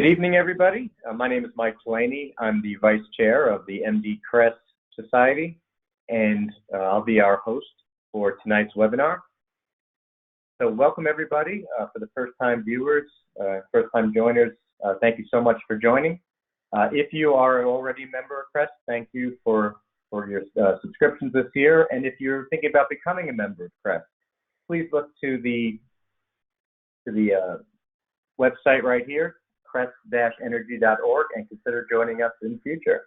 Good evening, everybody. My name is Mike Delany. I'm the Vice Chair of the MDCRES Society, and I'll be our host for tonight's webinar. So welcome, everybody. For the first-time viewers, first-time joiners, thank you so much for joining. If you are already a member of CRES, thank you for your subscriptions this year. And if you're thinking about becoming a member of CRES, please look to the website right here, cres-energy.org, and consider joining us in the future.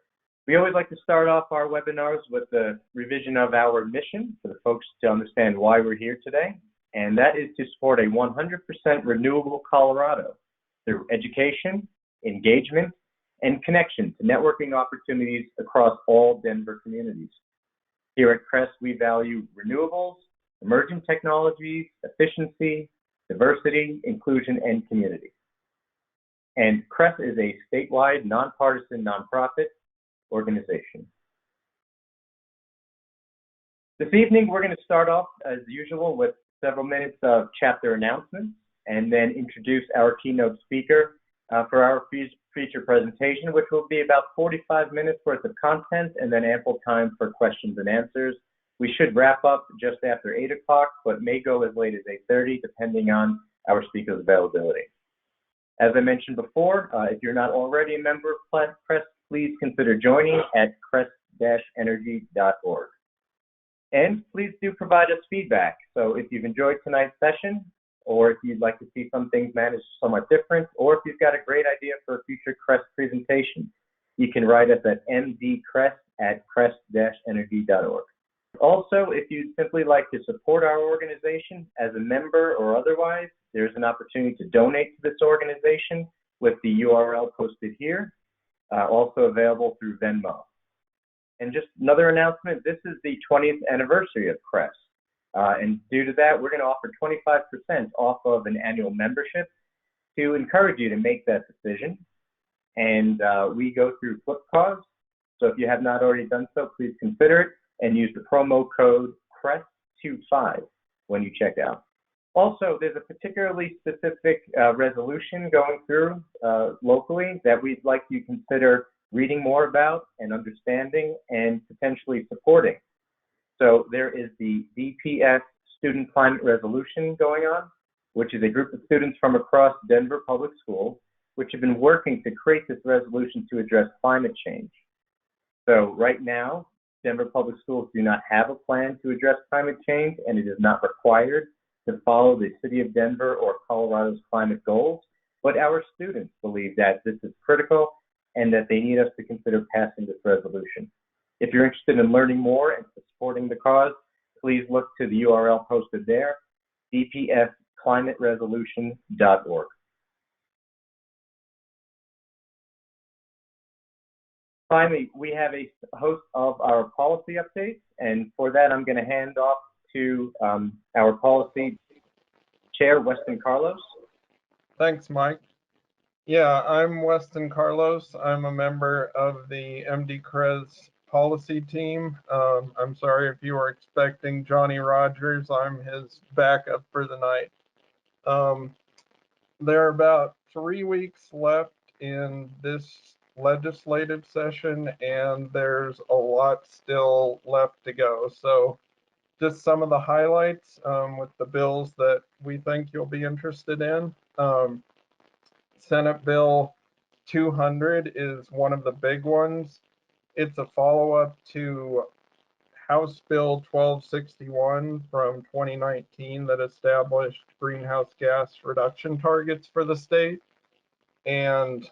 We always like to start off our webinars with the revision of our mission for the folks to understand why we're here today, and that is to support a 100% renewable Colorado through education, engagement, and connection to networking opportunities across all Denver communities. Here at CRES, we value renewables, emerging technologies, efficiency, diversity, inclusion, and community. And CRES is a statewide, nonpartisan, nonprofit organization. This evening, we're going to start off, as usual, with several minutes of chapter announcements, and then introduce our keynote speaker for our feature presentation, which will be about 45 minutes worth of content, and then ample time for questions and answers. We should wrap up just after 8 o'clock, but may go as late as 8:30, depending on our speaker's availability. As I mentioned before, if you're not already a member of CRES, please consider joining at cres-energy.org. And please do provide us feedback. So if you've enjoyed tonight's session, or if you'd like to see some things managed somewhat different, or if you've got a great idea for a future CRES presentation, you can write us at mdcres@cres-energy.org. Also, if you'd simply like to support our organization as a member or otherwise, there's an opportunity to donate to this organization with the URL posted here, also available through Venmo. And just another announcement, this is the 20th anniversary of CRES. And due to that, we're going to offer 25% off of an annual membership to encourage you to make that decision. And we go through Flipcause. So if you have not already done so, please consider it and use the promo code CRES25 when you check out. Also, there's a particularly specific resolution going through locally that we'd like you to consider reading more about and understanding and potentially supporting. So there is the DPS Student Climate Resolution going on, which is a group of students from across Denver Public Schools, which have been working to create this resolution to address climate change. So right now, Denver Public Schools do not have a plan to address climate change, and it is not required to follow the City of Denver or Colorado's climate goals, but our students believe that this is critical and that they need us to consider passing this resolution. If you're interested in learning more and supporting the cause, please look to the URL posted there, dpsclimateresolution.org. Finally, we have a host of our policy updates, and for that, I'm going to hand off to our policy chair, Weston Carlos. Thanks, Mike. Yeah, I'm Weston Carlos. I'm a member of the MDCRES policy team. I'm sorry if you were expecting Johnny Rogers. I'm his backup for the night. There are about 3 weeks left in this legislative session, and there's a lot still left to go. So just some of the highlights with the bills that we think you'll be interested in. Senate Bill 200 is one of the big ones. It's a follow-up to House Bill 1261 from 2019 that established greenhouse gas reduction targets for the state. And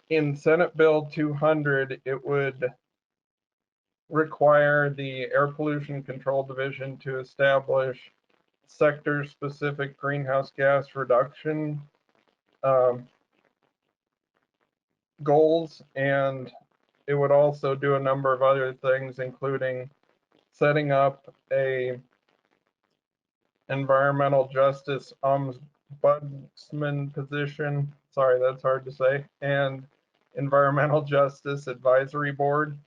in Senate Bill 200, it would require the Air Pollution Control Division to establish sector-specific greenhouse gas reduction goals, and it would also do a number of other things, including setting up a environmental justice ombudsman position, sorry, that's hard to say, and environmental justice advisory board,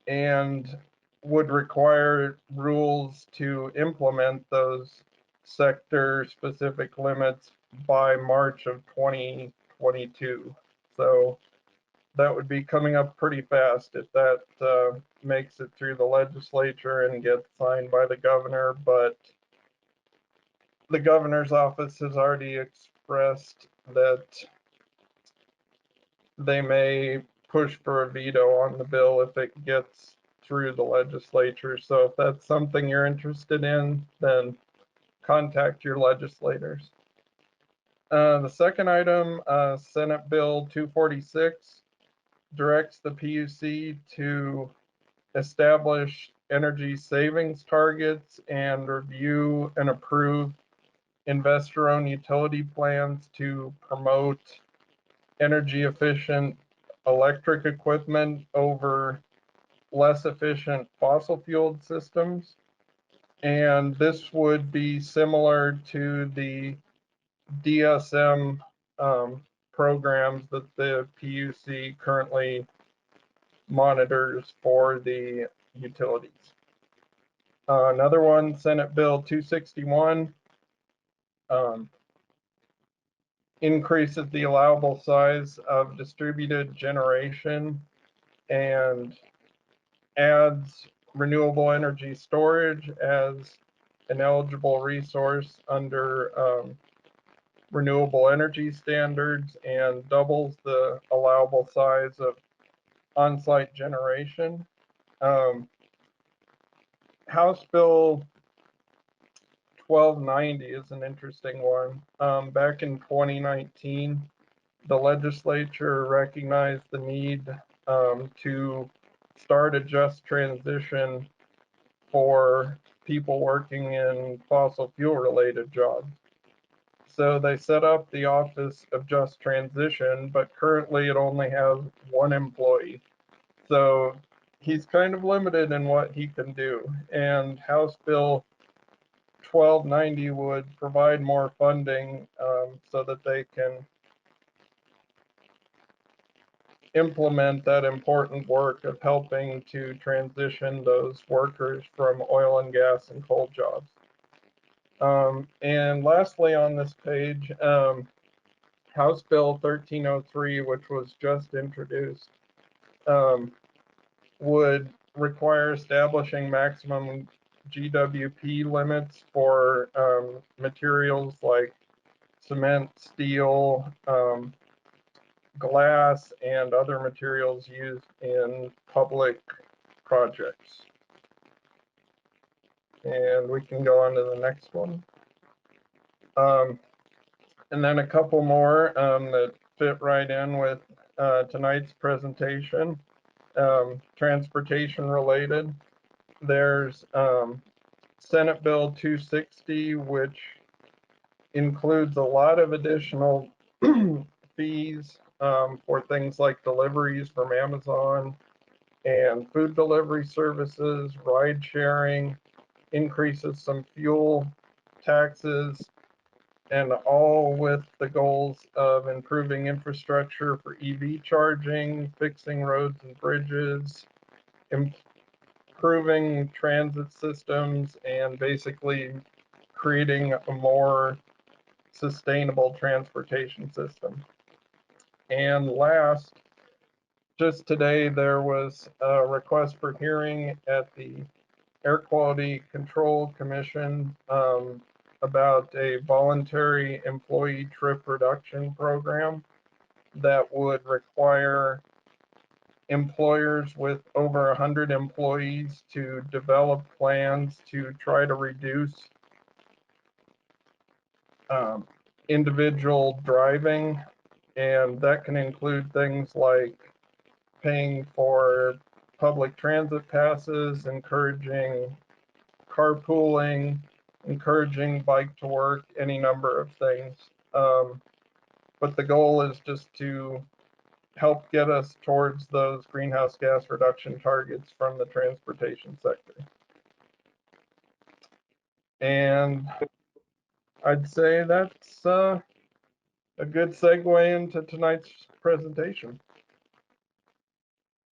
and would require rules to implement those sector specific limits by March of 2022. So that would be coming up pretty fast if that makes it through the legislature and gets signed by the governor. But the governor's office has already expressed that they may push for a veto on the bill if it gets through the legislature. So if that's something you're interested in, then contact your legislators. The second item, Senate Bill 246, directs the PUC to establish energy savings targets and review and approve investor-owned utility plans to promote energy efficient electric equipment over less efficient fossil fueled systems. And this would be similar to the DSM programs that the PUC currently monitors for the utilities. Another one, Senate Bill 261, increases the allowable size of distributed generation and adds renewable energy storage as an eligible resource under renewable energy standards and doubles the allowable size of on-site generation. House Bill 1290 is an interesting one. Back in 2019, the legislature recognized the need to start a just transition for people working in fossil fuel related jobs. So they set up the Office of Just Transition, but currently it only has one employee. So he's kind of limited in what he can do. And House Bill 1290 would provide more funding so that they can implement that important work of helping to transition those workers from oil and gas and coal jobs. And lastly on this page, House Bill 1303, which was just introduced, would require establishing maximum GWP limits for materials like cement, steel, glass, and other materials used in public projects. And we can go on to the next one. And then a couple more that fit right in with tonight's presentation, transportation related. There's Senate Bill 260, which includes a lot of additional fees for things like deliveries from Amazon and food delivery services, ride sharing, increases some fuel taxes, and all with the goals of improving infrastructure for EV charging, fixing roads and bridges, improving transit systems, and basically creating a more sustainable transportation system. And last, just today, there was a request for hearing at the Air Quality Control Commission about a voluntary employee trip reduction program that would require employers with over 100 employees to develop plans to try to reduce individual driving, and that can include things like paying for public transit passes, encouraging carpooling, encouraging bike to work, any number of things. But the goal is just to help get us towards those greenhouse gas reduction targets from the transportation sector. And I'd say that's a good segue into tonight's presentation.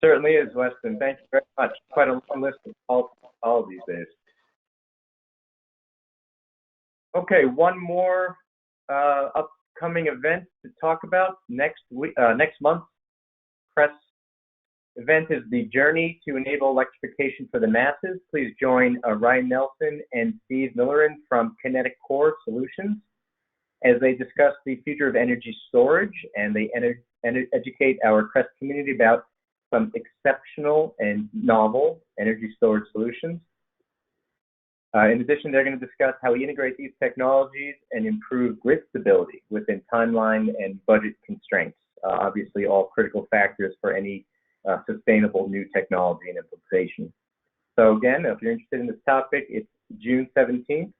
Certainly is, Weston. Thank you very much. Quite a long list of calls these days. Okay, one more upcoming event to talk about next month. Press event is the Journey to Enable Electrification for the Masses. Please join Ryan Nelson and Steve Millerin from Kinetic Core Solutions as they discuss the future of energy storage, and they educate our CRES community about some exceptional and novel energy storage solutions. In addition, they're going to discuss how we integrate these technologies and improve grid stability within timeline and budget constraints. Obviously, all critical factors for any sustainable new technology and implementation. So again, if you're interested in this topic, it's June 17th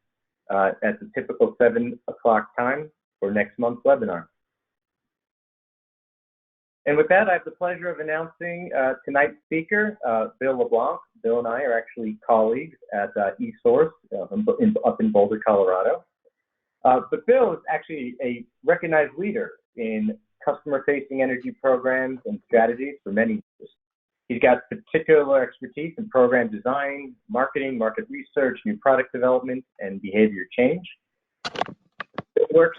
at the typical 7 o'clock time for next month's webinar. And with that, I have the pleasure of announcing tonight's speaker, Bill LeBlanc. Bill and I are actually colleagues at eSource up in Boulder, Colorado. But Bill is actually a recognized leader in customer-facing energy programs and strategies for many years. He's got particular expertise in program design, marketing, market research, new product development, and behavior change. He works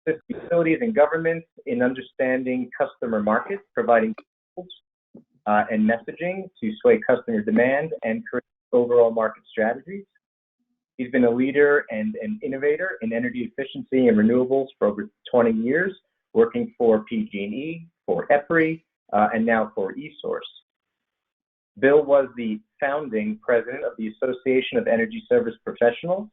with utilities and governments in understanding customer markets, providing tools and messaging to sway customer demand and create overall market strategies. He's been a leader and an innovator in energy efficiency and renewables for over 20 years, working for PG&E, for EPRI, and now for eSource. Bill was the founding president of the Association of Energy Service Professionals.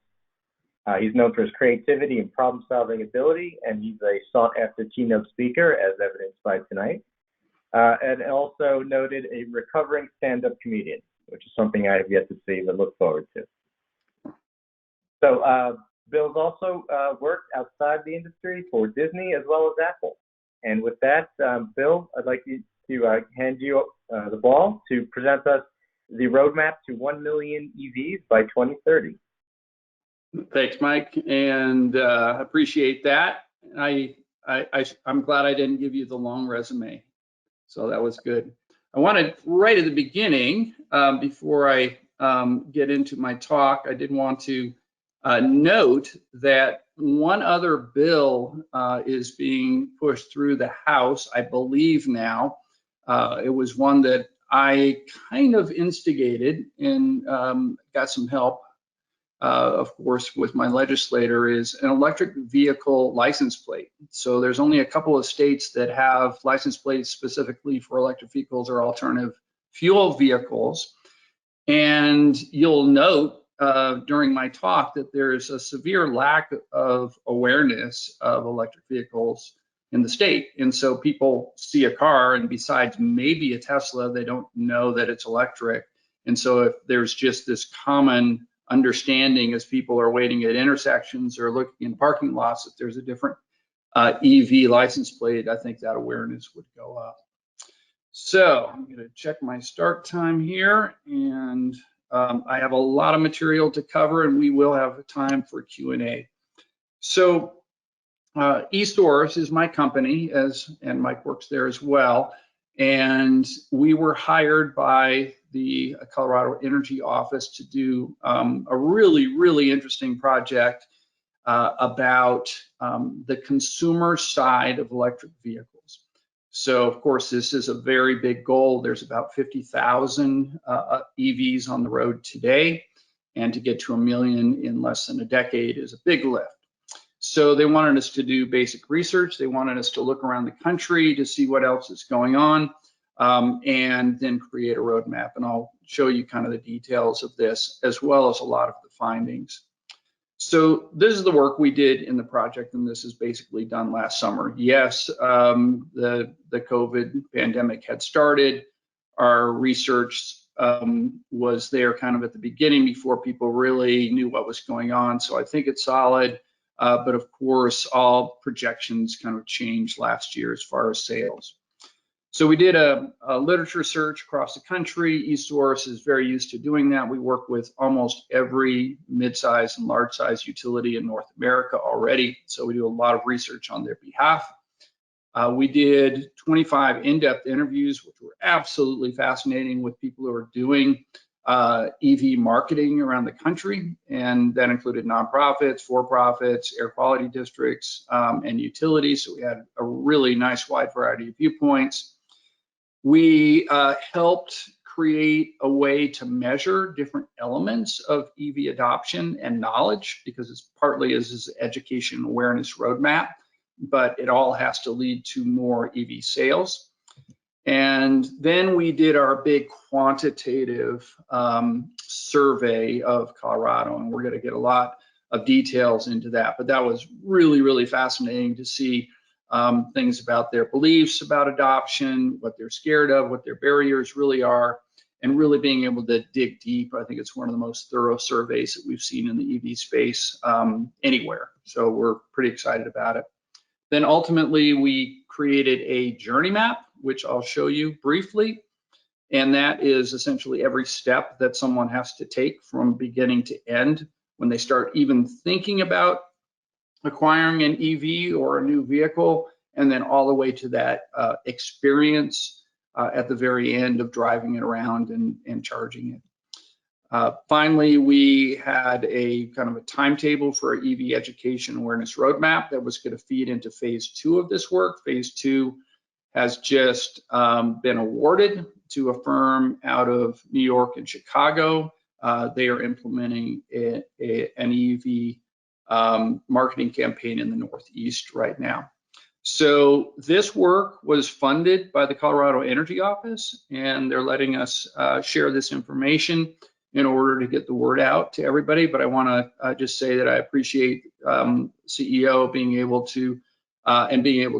He's known for his creativity and problem-solving ability, and he's a sought-after keynote speaker, as evidenced by tonight. And also noted a recovering stand-up comedian, which is something I have yet to see, but look forward to. So Bill's also worked outside the industry for Disney as well as Apple. And with that, Bill, I'd like to hand you the ball to present us the roadmap to 1 million EVs by 2030. Thanks, Mike, and appreciate that. I'm glad I didn't give you the long resume, so that was good. I wanted right at the beginning, before I get into my talk, I did want to note that one other bill is being pushed through the House, I believe now. It was one that I kind of instigated and got some help, of course, with my legislator, is an electric vehicle license plate. So there's only a couple of states that have license plates specifically for electric vehicles or alternative fuel vehicles. And you'll note during my talk that there's a severe lack of awareness of electric vehicles in the state. And so people see a car, and besides maybe a Tesla, they don't know that it's electric. And so if there's just this common understanding as people are waiting at intersections or looking in parking lots, if there's a different EV license plate, I think that awareness would go up. So I'm going to check my start time here, and I have a lot of material to cover, and we will have time for Q&A. So eSource is my company, and Mike works there as well. And we were hired by the Colorado Energy Office to do a really, really interesting project about the consumer side of electric vehicles. So, of course, this is a very big goal. There's about 50,000 EVs on the road today, and to get to 1 million in less than a decade is a big lift. So they wanted us to do basic research. They wanted us to look around the country to see what else is going on, and then create a roadmap. And I'll show you kind of the details of this, as well as a lot of the findings. So this is the work we did in the project, and this is basically done last summer. Yes, the COVID pandemic had started. Our research was there kind of at the beginning before people really knew what was going on. So I think it's solid. But of course, all projections kind of changed last year as far as sales. So we did a literature search across the country. eSource is very used to doing that. We work with almost every mid-size and large-size utility in North America already. So we do a lot of research on their behalf. We did 25 in-depth interviews, which were absolutely fascinating, with people who are doing EV marketing around the country, and that included nonprofits, for-profits, air quality districts, and utilities. So we had a really nice wide variety of viewpoints. We helped create a way to measure different elements of EV adoption and knowledge, because it's partly is education awareness roadmap, but it all has to lead to more EV sales. And then we did our big quantitative survey of Colorado, and we're going to get a lot of details into that. But that was really, really fascinating to see things about their beliefs about adoption, what they're scared of, what their barriers really are, and really being able to dig deep. I think it's one of the most thorough surveys that we've seen in the EV space anywhere. So we're pretty excited about it. Then ultimately, we created a journey map, which I'll show you briefly. And that is essentially every step that someone has to take from beginning to end when they start even thinking about acquiring an EV or a new vehicle, and then all the way to that experience at the very end of driving it around and charging it. Finally, we had a kind of a timetable for our EV education awareness roadmap that was going to feed into phase 2 of this work. Phase 2 has just been awarded to a firm out of New York and Chicago. They are implementing an EV marketing campaign in the Northeast right now. So this work was funded by the Colorado Energy Office, and they're letting us share this information in order to get the word out to everybody. But I want to just say that I appreciate CEO being able to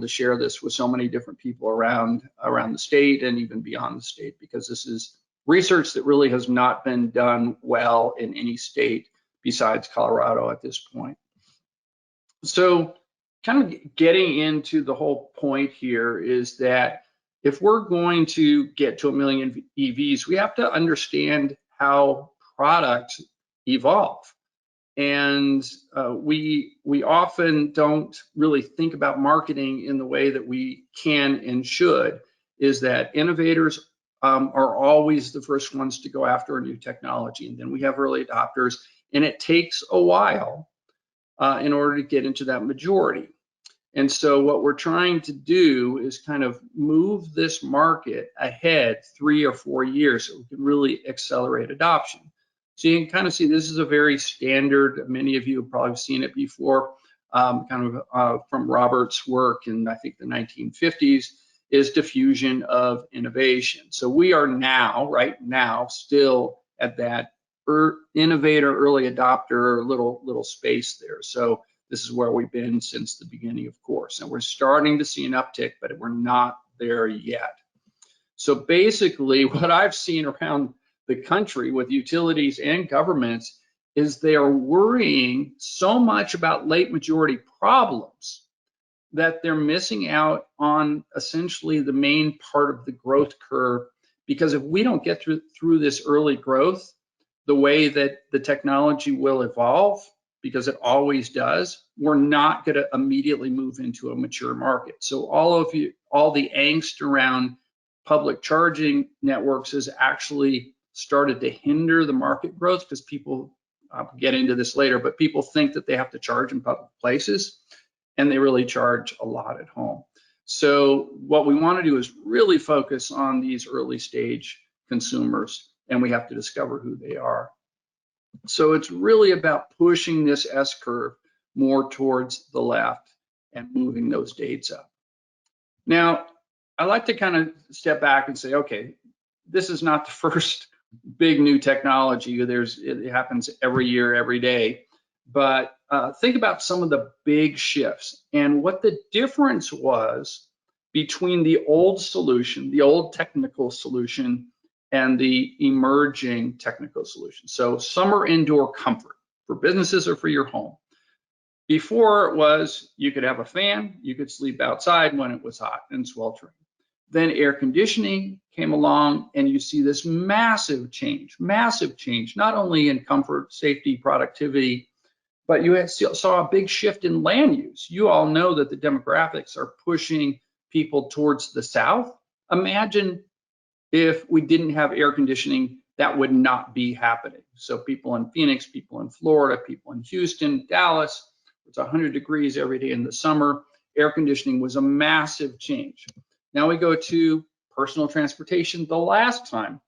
share this with so many different people around the state and even beyond the state, because this is research that really has not been done well in any state besides Colorado at this point. So kind of getting into the whole point here is that if we're going to get to 1 million EVs, we have to understand how products evolve. And we often don't really think about marketing in the way that we can and should, is that innovators are always the first ones to go after a new technology. And then we have early adopters, and it takes a while in order to get into that majority. And so what we're trying to do is kind of move this market ahead 3 or 4 years so we can really accelerate adoption. So you can kind of see this is a very standard, many of you have probably seen it before, from Robert's work in, I think, the 1950s, is diffusion of innovation. So we are now, right now, still at that innovator, early adopter, little space there. So this is where we've been since the beginning, of course. And we're starting to see an uptick, but we're not there yet. So basically, what I've seen around the country with utilities and governments is they are worrying so much about late majority problems that they're missing out on essentially the main part of the growth curve. Because if we don't get through this early growth, the way that the technology will evolve, because it always does, we're not going to immediately move into a mature market. So all the angst around public charging networks has actually started to hinder the market growth, because people, I'll get into this later, but people think that they have to charge in public places, and they really charge a lot at home. So what we want to do is really focus on these early stage consumers, and we have to discover who they are. So it's really about pushing this S-curve more towards the left and moving those dates up. Now, I like to kind of step back and say, okay, this is not the first big new technology. It happens every year, every day. But think about some of the big shifts and what the difference was between the old solution, the old technical solution, and the emerging technical solution. So summer indoor comfort for businesses or for your home. Before it was, you could have a fan, you could sleep outside when it was hot and sweltering. Then air conditioning came along, and you see this massive change, not only in comfort, safety, productivity, but you saw a big shift in land use. You all know that the demographics are pushing people towards the south. Imagine if we didn't have air conditioning that would not be happening. So people in Phoenix, people in Florida, people in Houston, Dallas, it's 100 degrees every day in the summer. Air conditioning was a massive change. Now we go to personal transportation. The last time,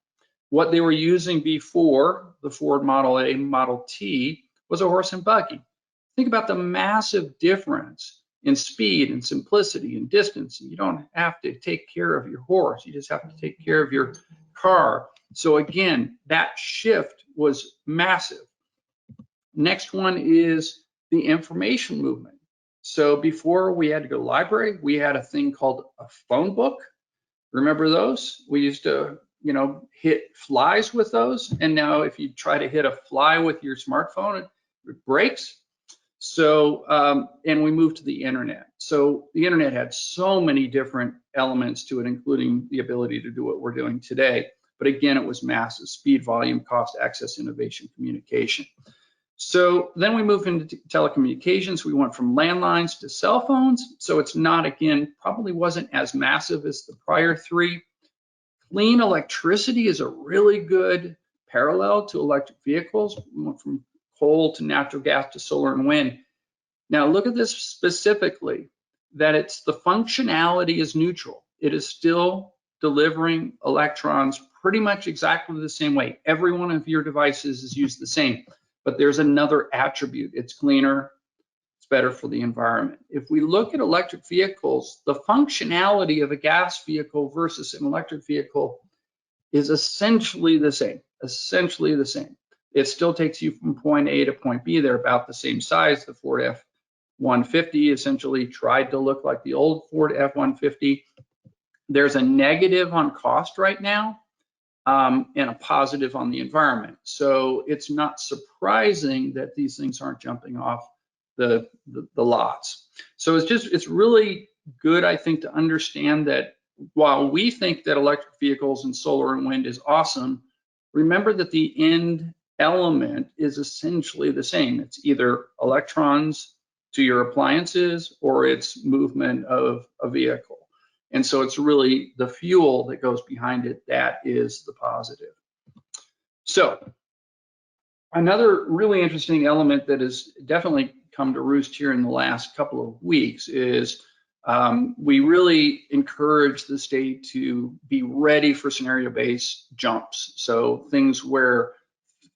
what they were using before the Ford Model A, Model T was a horse and buggy. Think about the massive difference in speed and simplicity and distance. You don't have to take care of your horse. You just have to take care of your car. So again, that shift was massive. Next one is the information movement. So before we had to go to the library, we had a thing called a phone book. Remember those? We used to, hit flies with those. And now if you try to hit a fly with your smartphone, it breaks. So, and we moved to the internet. So the internet had so many different elements to it, including the ability to do what we're doing today. But again, it was massive: speed, volume, cost, access, innovation, communication. So then we moved into telecommunications. We went from landlines to cell phones. So it's not, again, probably wasn't as massive as the prior three. Clean electricity is a really good parallel to electric vehicles. We went from coal to natural gas to solar and wind. Now look at this specifically, that it's the functionality is neutral. It is still delivering electrons pretty much exactly the same way. Every one of your devices is used the same, but there's another attribute. It's cleaner, it's better for the environment. If we look at electric vehicles, the functionality of a gas vehicle versus an electric vehicle is essentially the same, It still takes you from point A to point B. They're about the same size. The Ford F-150 essentially tried to look like the old Ford F-150. There's a negative on cost right now, and a positive on the environment. So it's not surprising that these things aren't jumping off the lots. So it's really good, I think, to understand that while we think that electric vehicles and solar and wind is awesome, remember that the end element is essentially the same. It's either electrons to your appliances or it's movement of a vehicle. And so it's really the fuel that goes behind it that is the positive. So another really interesting element that has definitely come to roost here in the last couple of weeks is we really encourage the state to be ready for scenario-based jumps. So things where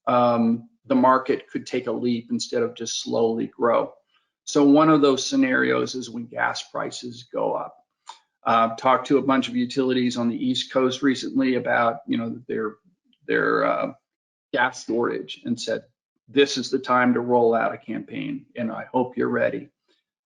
the market could take a leap instead of just slowly grow. So one of those scenarios is when gas prices go up. Talked to a bunch of utilities on the East Coast recently about their gas shortage and said, this is the time to roll out a campaign, and I hope you're ready.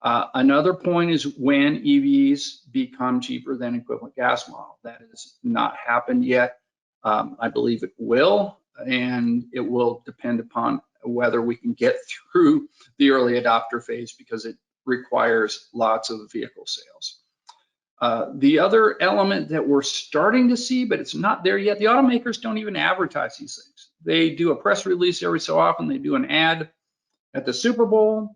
Another point is when EVs become cheaper than equivalent gas model. That has not happened yet. I believe it will, and it will depend upon whether we can get through the early adopter phase because it requires lots of vehicle sales. The other element that we're starting to see, but it's not there yet, the automakers don't even advertise these things. They do a press release every so often. They do an ad at the Super Bowl,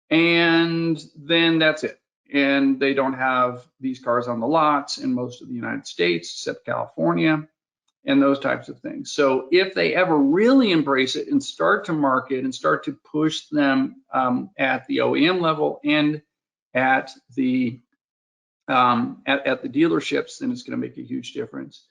and then that's it. And they don't have these cars on the lots in most of the United States, except California, and those types of things. So if they ever really embrace it and start to market and start to push them at the OEM level and at the dealerships, then it's going to make a huge difference.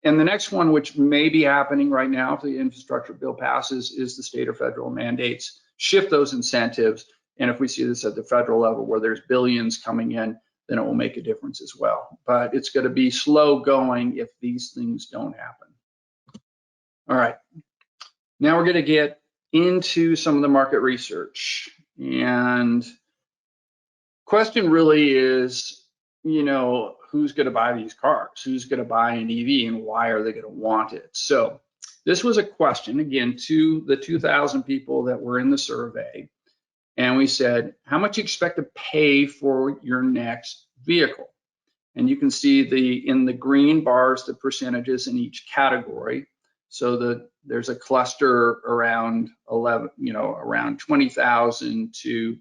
And the next one, which may be happening right now if the infrastructure bill passes, is the state or federal mandates. Shift those incentives. And if we see this at the federal level where there's billions coming in, then it will make a difference as well. But it's going to be slow going if these things don't happen. All right. Now we're going to get into some of the market research. And question really is, who's going to buy these cars? Who's going to buy an EV, and why are they going to want it? So this was a question, again, to the 2,000 people that were in the survey. And we said, how much you expect to pay for your next vehicle? And you can see in the green bars, the percentages in each category. So there's a cluster around around 20,000 to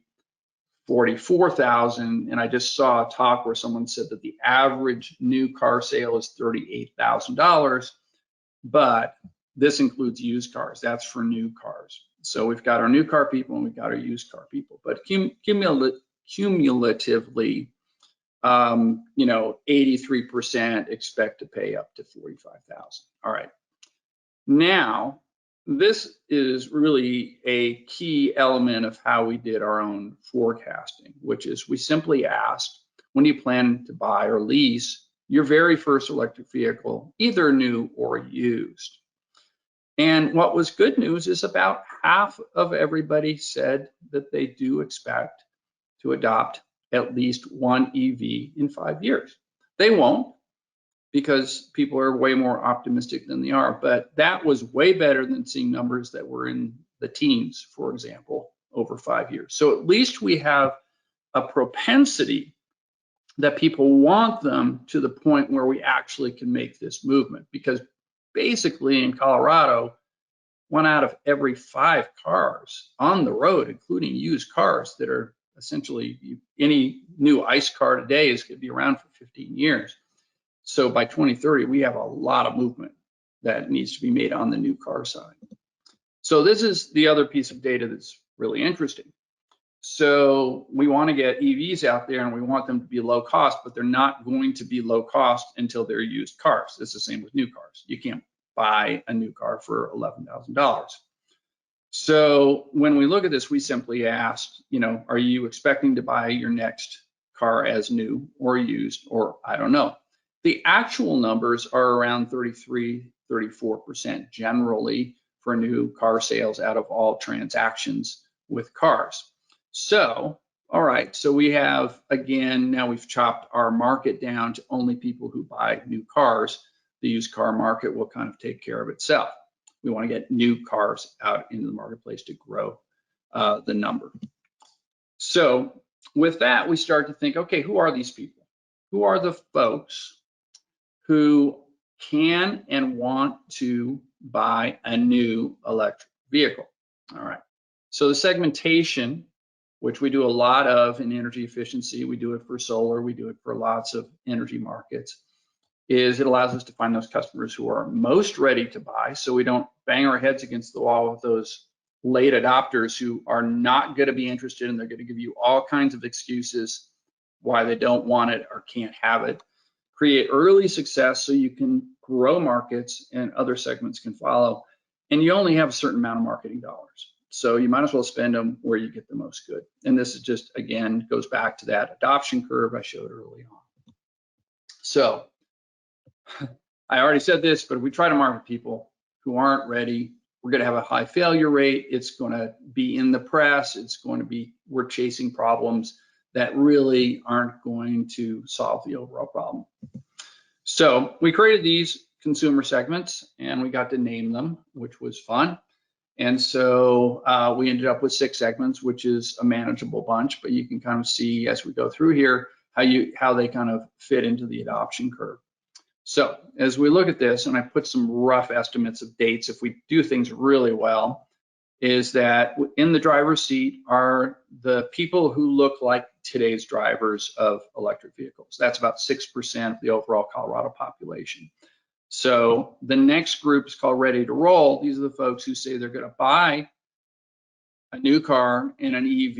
44,000, and I just saw a talk where someone said that the average new car sale is $38,000, but This includes used cars. That's for new cars. So we've got our new car people and we've got our used car people. But cumulatively, 83% expect to pay up to $45,000. All right. Now, this is really a key element of how we did our own forecasting, which is we simply asked, when do you plan to buy or lease your very first electric vehicle, either new or used? And what was good news is about half of everybody said that they do expect to adopt at least one EV in 5 years. They won't, because people are way more optimistic than they are, but that was way better than seeing numbers that were in the teens, for example, over 5 years. So at least we have a propensity that people want them to the point where we actually can make this movement, because basically in Colorado, 1 out of every 5 cars on the road, including used cars that are essentially, any new ICE car today is going to be around for 15 years. So by 2030, we have a lot of movement that needs to be made on the new car side. So this is the other piece of data that's really interesting. So we want to get EVs out there and we want them to be low cost, but they're not going to be low cost until they're used cars. It's the same with new cars. You can't buy a new car for $11,000. So when we look at this, we simply asked, are you expecting to buy your next car as new or used, or I don't know. The actual numbers are around 33, 34% generally for new car sales out of all transactions with cars. So, all right, so we have, again, now we've chopped our market down to only people who buy new cars. The used car market will kind of take care of itself. We want to get new cars out into the marketplace to grow the number. So with that, we start to think, okay, who are these people? Who are the folks who can and want to buy a new electric vehicle? All right, so the segmentation, which we do a lot of in energy efficiency, we do it for solar, we do it for lots of energy markets, is it allows us to find those customers who are most ready to buy, so we don't bang our heads against the wall with those late adopters who are not going to be interested, and they're going to give you all kinds of excuses why they don't want it or can't have it. Create early success so you can grow markets and other segments can follow. And you only have a certain amount of marketing dollars, so you might as well spend them where you get the most good. And this is just, again, goes back to that adoption curve I showed early on. So I already said this, but if we try to market people who aren't ready, we're going to have a high failure rate. It's going to be in the press. It's going to be, we're chasing problems that really aren't going to solve the overall problem. So we created these consumer segments and we got to name them, which was fun. And so we ended up with 6 segments, which is a manageable bunch, but you can kind of see as we go through here how they kind of fit into the adoption curve. So as we look at this, and I put some rough estimates of dates if we do things really well, is that in the driver's seat are the people who look like today's drivers of electric vehicles. That's about 6% of the overall Colorado population. So the next group is called ready to roll. These are the folks who say they're going to buy a new car and an EV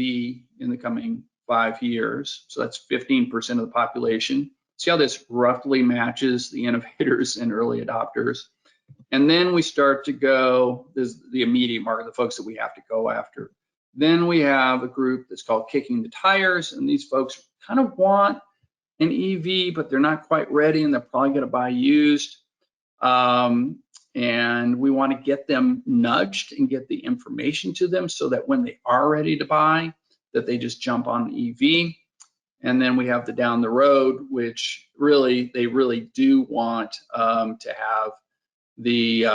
in the coming 5 years. So that's 15% of the population. See how this roughly matches the innovators and early adopters. And then we start to go, this is the immediate market, the folks that we have to go after. Then we have a group that's called kicking the tires, and these folks kind of want an EV, but they're not quite ready, and they're probably going to buy used. And we want to get them nudged and get the information to them so that when they are ready to buy, that they just jump on the EV. And then we have the down the road, which really, they really do want to have the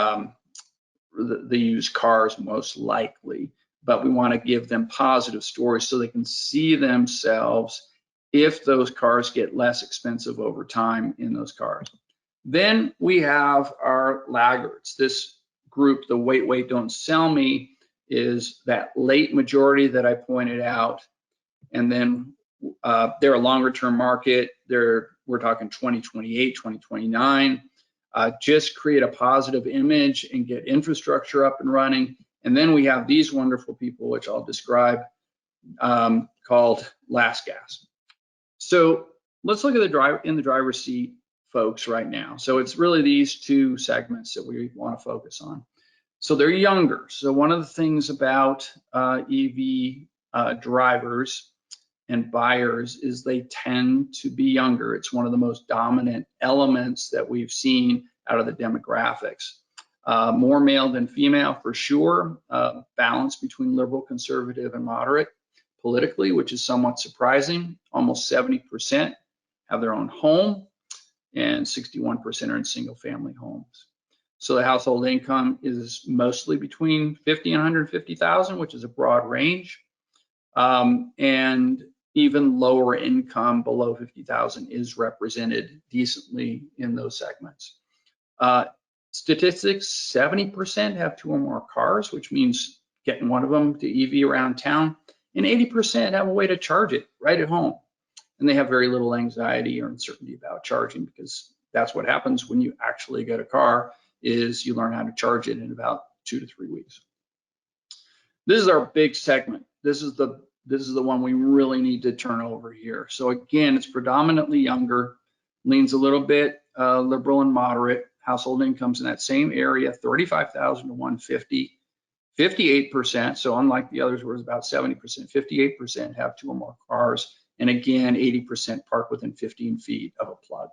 used cars most likely, but we want to give them positive stories so they can see themselves if those cars get less expensive over time in those cars. Then we have our laggards. This group, the wait, don't sell me, is that late majority that I pointed out. And then they're a longer term market. We're talking 2028, 2029. just create a positive image and get infrastructure up and running. And then we have these wonderful people, which I'll describe, called last gas. So let's look at the driver's seat folks right now. So it's really these two segments that we want to focus on. So they're younger. So one of the things about EV drivers and buyers is they tend to be younger. It's one of the most dominant elements that we've seen out of the demographics. More male than female for sure, balance between liberal, conservative, and moderate politically, which is somewhat surprising. Almost 70% have their own home and 61% are in single family homes. So the household income is mostly between 50 and 150,000, which is a broad range. And even lower income below 50,000 is represented decently in those segments. Statistics, 70% have 2 or more cars, which means getting one of them to EV around town, and 80% have a way to charge it right at home. And they have very little anxiety or uncertainty about charging, because that's what happens when you actually get a car, is you learn how to charge it in about 2 to 3 weeks. This is our big segment. This is the one we really need to turn over here. So again, it's predominantly younger, leans a little bit liberal and moderate. Household incomes in that same area, 35,000 to 150. 58%, so unlike the others where it's about 70%, 58% have 2 or more cars. And again, 80% park within 15 feet of a plug.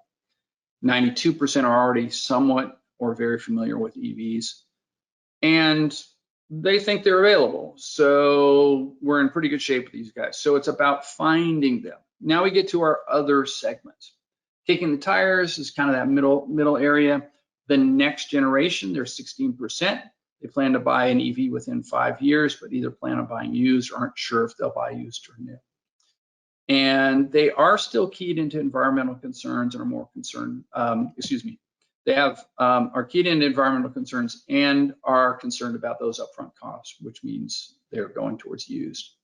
92% are already somewhat or very familiar with EVs. And they think they're available. So we're in pretty good shape with these guys. So it's about finding them. Now we get to our other segments. Kicking the tires is kind of that middle area. The next generation, they're 16%. They plan to buy an EV within 5 years, but either plan on buying used or aren't sure if they'll buy used or new. And they are still keyed into environmental concerns and are more concerned, they are keyed into environmental concerns and are concerned about those upfront costs, which means they're going towards used.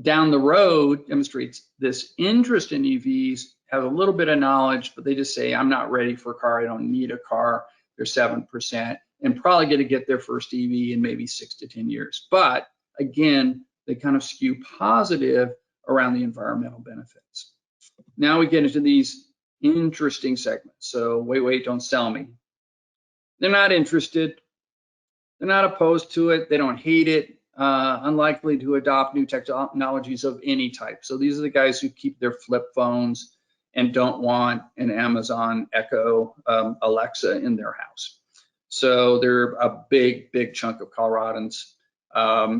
Down the road demonstrates this interest in EVs, have a little bit of knowledge, but they just say, I'm not ready for a car, I don't need a car. They're 7% and probably going to get their first EV in maybe 6 to 10 years. But again, they kind of skew positive around the environmental benefits. Now we get into these interesting segments. So wait, don't sell me. They're not interested. They're not opposed to it. They don't hate it. Unlikely to adopt new technologies of any type. So these are the guys who keep their flip phones and don't want an Amazon Echo Alexa in their house. So they're a big chunk of Coloradans.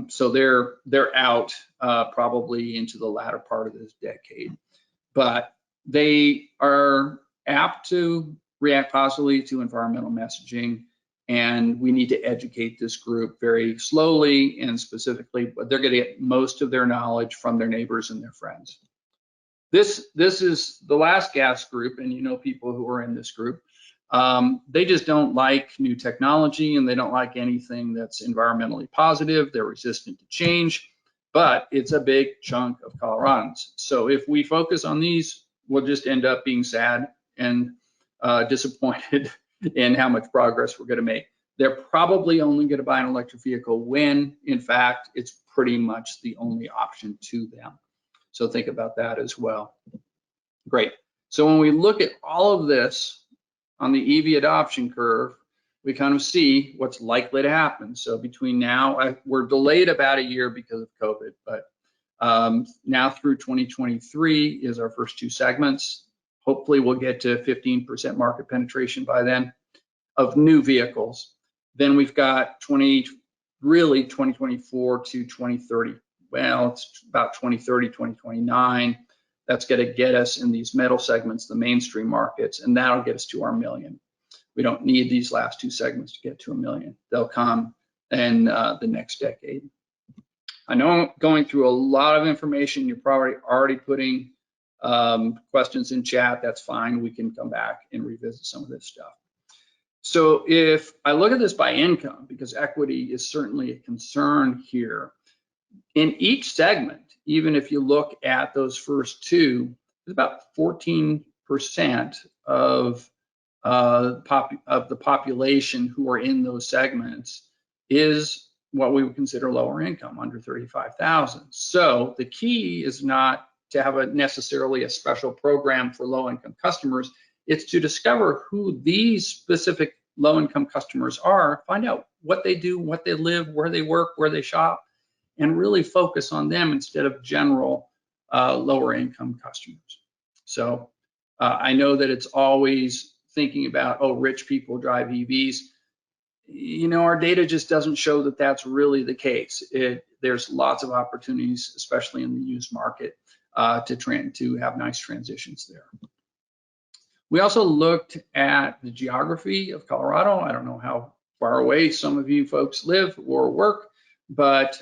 So they're out probably into the latter part of this decade. But they are apt to react positively to environmental messaging, and we need to educate this group very slowly and specifically, but they're going to get most of their knowledge from their neighbors and their friends. This is the last gas group, and you know people who are in this group. They just don't like new technology, and they don't like anything that's environmentally positive. They're resistant to change, but it's a big chunk of Coloradans. So if we focus on these, we'll just end up being sad and disappointed in how much progress we're going to make. They're probably only going to buy an electric vehicle when, in fact, it's pretty much the only option to them. So think about that as well. Great. So when we look at all of this on the EV adoption curve, we kind of see what's likely to happen. So between now, we're delayed about a year because of COVID, but now through 2023 is our first 2 segments. Hopefully we'll get to 15% market penetration by then of new vehicles. Then we've got 2024 to 2030. Well, it's about 2030, 2029. That's going to get us in these metal segments, the mainstream markets, and that'll get us to our million. We don't need these last 2 segments to get to a million. They'll come in the next decade. I know I'm going through a lot of information. You're probably already putting questions in chat. That's fine. We can come back and revisit some of this stuff. So if I look at this by income, because equity is certainly a concern here, in each segment, even if you look at those first 2, there's about 14% of of the population who are in those segments is what we would consider lower income, under 35,000. So the key is not to have necessarily a special program for low income customers. It's to discover who these specific low income customers are, find out what they do, what they live, where they work, where they shop, and really focus on them instead of general lower income customers. So I know that it's always thinking about, oh, rich people drive EVs. You know, our data just doesn't show that that's really the case. There's lots of opportunities, especially in the used market, to have nice transitions there. We also looked at the geography of Colorado. I don't know how far away some of you folks live or work, but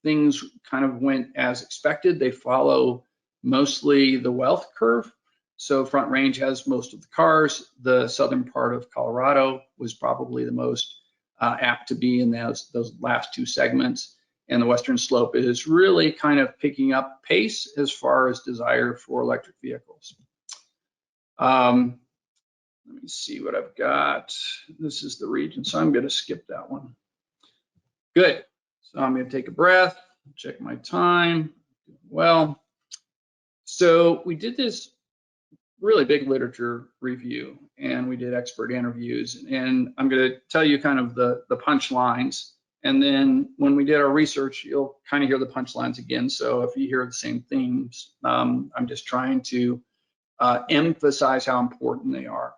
things kind of went as expected. They follow mostly the wealth curve. So Front Range has most of the cars. The southern part of Colorado was probably the most apt to be in those last two segments. And the Western Slope is really kind of picking up pace as far as desire for electric vehicles. Let me see what I've got. This is the region, so I'm going to skip that one. Good. So I'm going to take a breath, check my time. Well, so we did this really big literature review, and we did expert interviews, and I'm going to tell you kind of the punchlines, and then when we did our research, you'll kind of hear the punchlines again. So if you hear the same themes, I'm just trying to emphasize how important they are.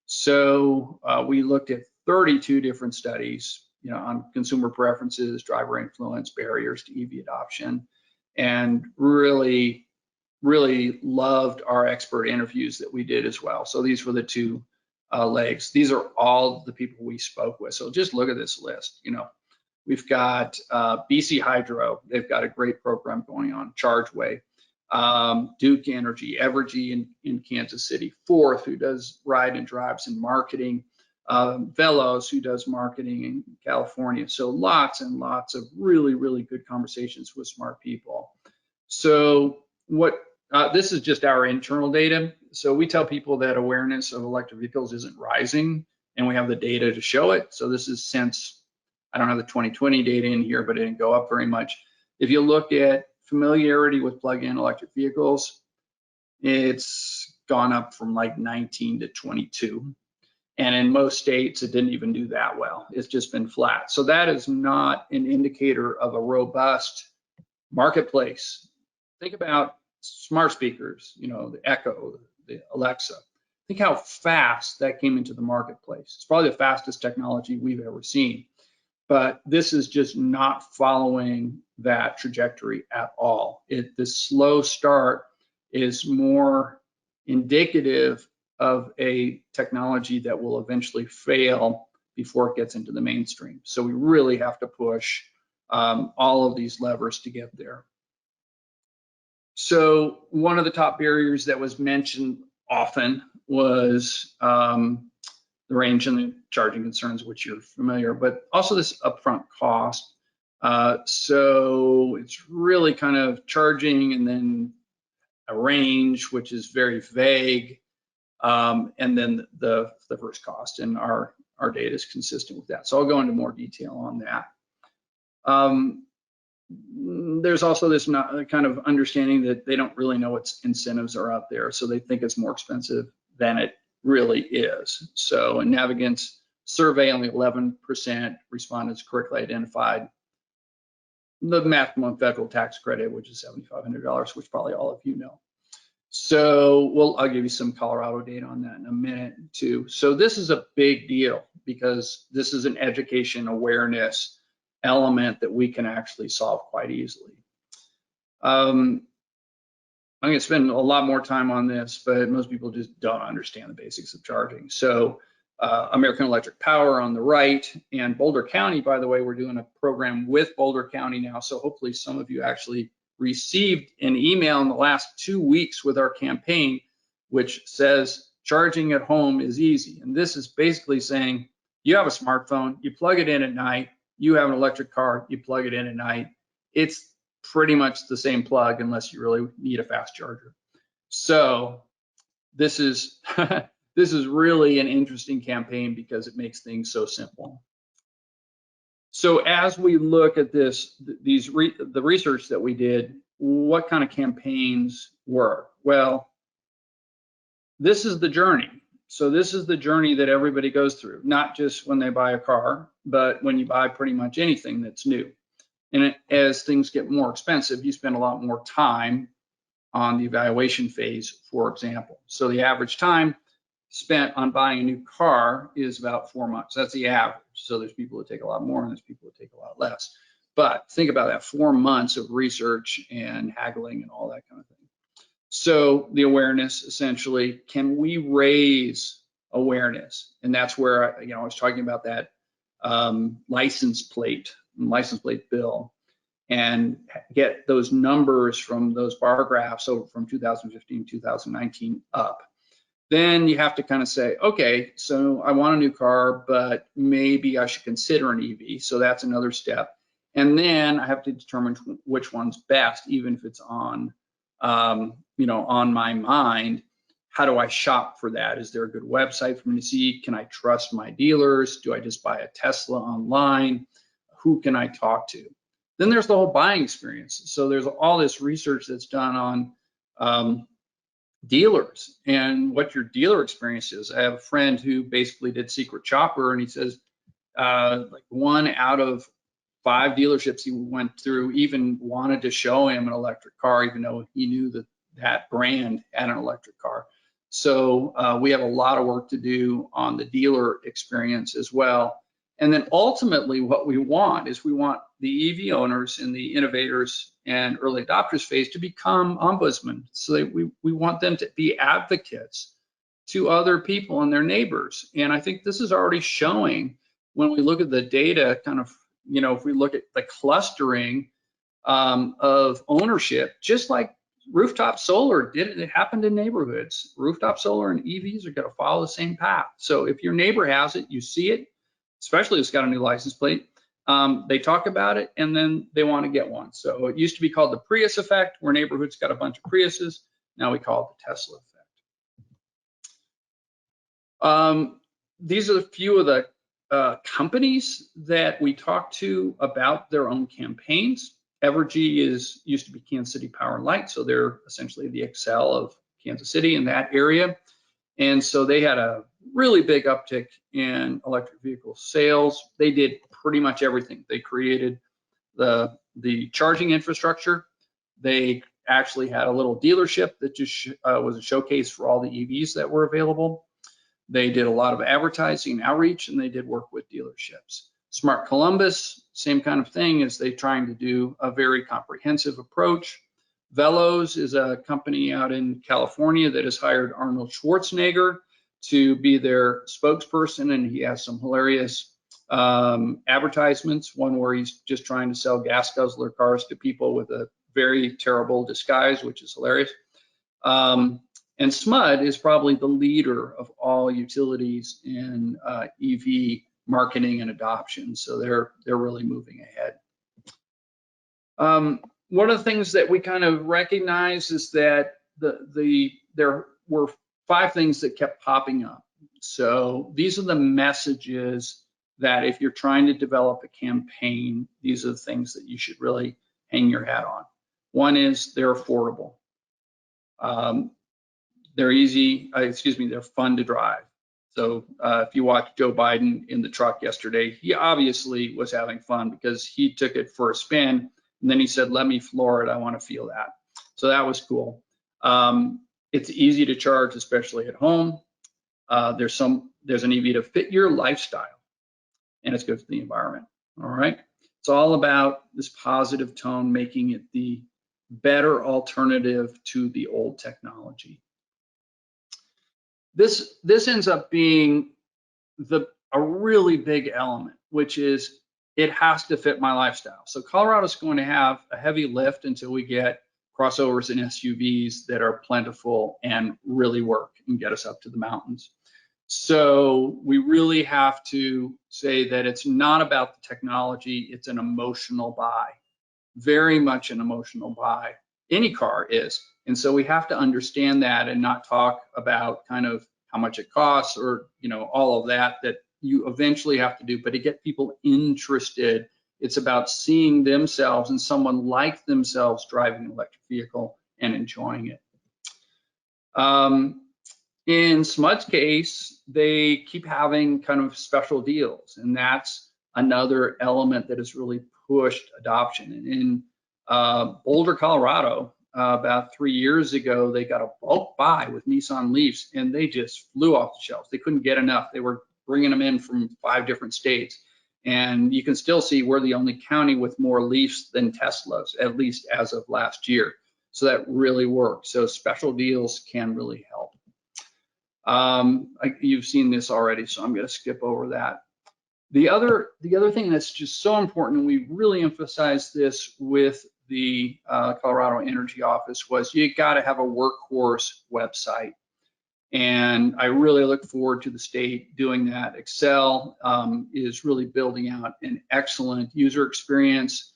So we looked at 32 different studies, you know, on consumer preferences, driver influence, barriers to EV adoption, and really loved our expert interviews that we did as well. So these were the two legs. These are all the people we spoke with. So just look at this list. You know, we've got BC Hydro. They've got a great program going on. ChargeWay, Duke Energy, Evergy in Kansas City, Forth, who does ride and drives and marketing, Velos, who does marketing in California. So lots and lots of really good conversations with smart people. So this is just our internal data. So we tell people that awareness of electric vehicles isn't rising, and we have the data to show it. So this is since, I don't have the 2020 data in here, but it didn't go up very much. If you look at familiarity with plug-in electric vehicles, it's gone up from like 19 to 22. And in most states, it didn't even do that well. It's just been flat. So that is not an indicator of a robust marketplace. Think about smart speakers, you know, the Echo, the Alexa. Think how fast that came into the marketplace. It's probably the fastest technology we've ever seen. But this is just not following that trajectory at all. This slow start is more indicative of a technology that will eventually fail before it gets into the mainstream. So we really have to push all of these levers to get there. So one of the top barriers that was mentioned often was the range and the charging concerns, which you're familiar, but also this upfront cost. So it's really kind of charging and then a range, which is very vague, and then the first cost, and our data is consistent with that. So I'll go into more detail on that. There's also this kind of understanding that they don't really know what incentives are out there, so they think it's more expensive than it really is. So in Navigant's survey, only 11% respondents correctly identified the maximum federal tax credit, which is $7,500, which probably all of you know. So I'll give you some Colorado data on that in a minute too. So this is a big deal because this is an education awareness element that we can actually solve quite easily. I'm going to spend a lot more time on this, but most people just don't understand the basics of charging. So American Electric Power on the right, and Boulder County, by the way, we're doing a program with Boulder County now. So hopefully some of you actually received an email in the last 2 weeks with our campaign, which says charging at home is easy. And this is basically saying you have a smartphone, you plug it in at night, you have an electric car, you plug it in at night. It's pretty much the same plug unless you really need a fast charger. So this is this is really an interesting campaign because it makes things so simple. So as we look at this, the research that we did, what kind of campaigns work? Well, this is the journey. So this is the journey that everybody goes through, not just when they buy a car, but when you buy pretty much anything that's new. And as things get more expensive, you spend a lot more time on the evaluation phase, for example. So the average time spent on buying a new car is about 4 months. That's the average. So there's people that take a lot more and there's people that take a lot less. But think about that, 4 months of research and haggling and all that kind of thing. So the awareness, essentially, can we raise awareness? And that's where, I was talking about that license plate bill, and get those numbers from those bar graphs over from 2015, 2019 up. Then you have to kind of say, okay, so I want a new car, but maybe I should consider an EV. So that's another step. And then I have to determine which one's best, even if it's on, on my mind. How do I shop for that? Is there a good website for me to see? Can I trust my dealers? Do I just buy a Tesla online? Who can I talk to? Then there's the whole buying experience. So there's all this research that's done on dealers and what your dealer experience is. I have a friend who basically did Secret Shopper, and he says like 1 out of 5 dealerships he went through even wanted to show him an electric car, even though he knew that brand had an electric car. So we have a lot of work to do on the dealer experience as well. And then ultimately what we want is the EV owners and the innovators and early adopters phase to become ombudsmen. So that we want them to be advocates to other people and their neighbors. And I think this is already showing when we look at the data, kind of, if we look at the clustering of ownership, just like rooftop solar it happened in neighborhoods. Rooftop solar and EVs are going to follow the same path. So if your neighbor has it, you see it, especially if it's got a new license plate, they talk about it and then they want to get one. So it used to be called the Prius effect, where neighborhoods got a bunch of Priuses. Now we call it the Tesla effect. These are a few of the companies that we talked to about their own campaigns. Evergy used to be Kansas City Power and Light, so they're essentially the Excel of Kansas City in that area. And so they had a really big uptick in electric vehicle sales. They did pretty much everything. They created the charging infrastructure. They actually had a little dealership that just was a showcase for all the EVs that were available. They did a lot of advertising and outreach, and they did work with dealerships. Smart Columbus, same kind of thing, as they're trying to do a very comprehensive approach. Velos is a company out in California that has hired Arnold Schwarzenegger to be their spokesperson, and he has some hilarious advertisements, one where he's just trying to sell gas guzzler cars to people with a very terrible disguise, which is hilarious. And SMUD is probably the leader of all utilities in EV marketing and adoption, so they're really moving ahead. One of the things that we kind of recognize is that there were 5 things that kept popping up. So these are the messages that if you're trying to develop a campaign, these are the things that you should really hang your hat on. One is they're affordable. They're easy, they're fun to drive. So if you watched Joe Biden in the truck yesterday, he obviously was having fun because he took it for a spin and then he said, let me floor it, I want to feel that. So that was cool. It's easy to charge, especially at home. There's an EV to fit your lifestyle, and it's good for the environment. All right. It's all about this positive tone, making it the better alternative to the old technology. This ends up being a really big element, which is it has to fit my lifestyle. So Colorado's going to have a heavy lift until we get crossovers and SUVs that are plentiful and really work and get us up to the mountains. So we really have to say that it's not about the technology, it's an emotional buy, very much an emotional buy. Any car is. And so we have to understand that and not talk about kind of how much it costs, or all of that you eventually have to do. But to get people interested, it's about seeing themselves and someone like themselves driving an electric vehicle and enjoying it. In SMUD's case, they keep having kind of special deals, and that's another element that has really pushed adoption. And in Boulder, Colorado, about 3 years ago, they got a bulk buy with Nissan Leafs, and they just flew off the shelves. They couldn't get enough. They were bringing them in from 5 different states. And you can still see we're the only county with more Leafs than Teslas, at least as of last year. So that really worked. So special deals can really help. You've seen this already, so I'm going to skip over that. The other thing that's just so important, and we really emphasized this with the Colorado Energy Office, was you got to have a workhorse website. And I really look forward to the state doing that. Excel is really building out an excellent user experience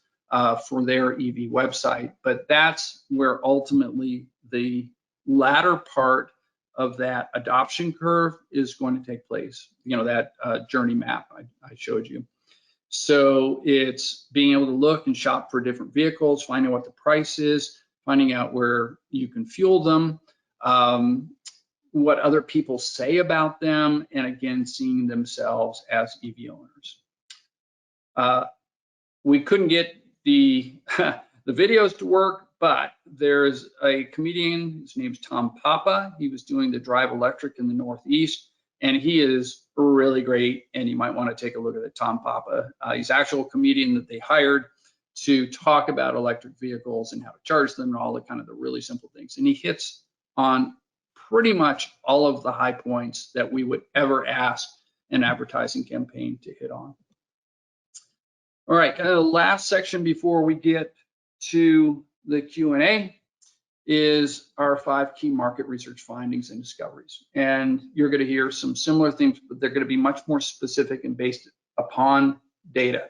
for their EV website, but that's where ultimately the latter part of that adoption curve is going to take place. That journey map I showed you. So it's being able to look and shop for different vehicles, finding out what the price is, finding out where you can fuel them, what other people say about them, and again, seeing themselves as EV owners. We couldn't get the videos to work, but there's a comedian, his name's Tom Papa. He was doing the Drive Electric in the Northeast, and he is really great, and you might want to take a look at it. Tom Papa. He's an actual comedian that they hired to talk about electric vehicles and how to charge them and all the kind of the really simple things. And he hits on pretty much all of the high points that we would ever ask an advertising campaign to hit on. All right, kind of the last section before we get to the Q&A is our 5 key market research findings and discoveries. And you're going to hear some similar things, but they're going to be much more specific and based upon data,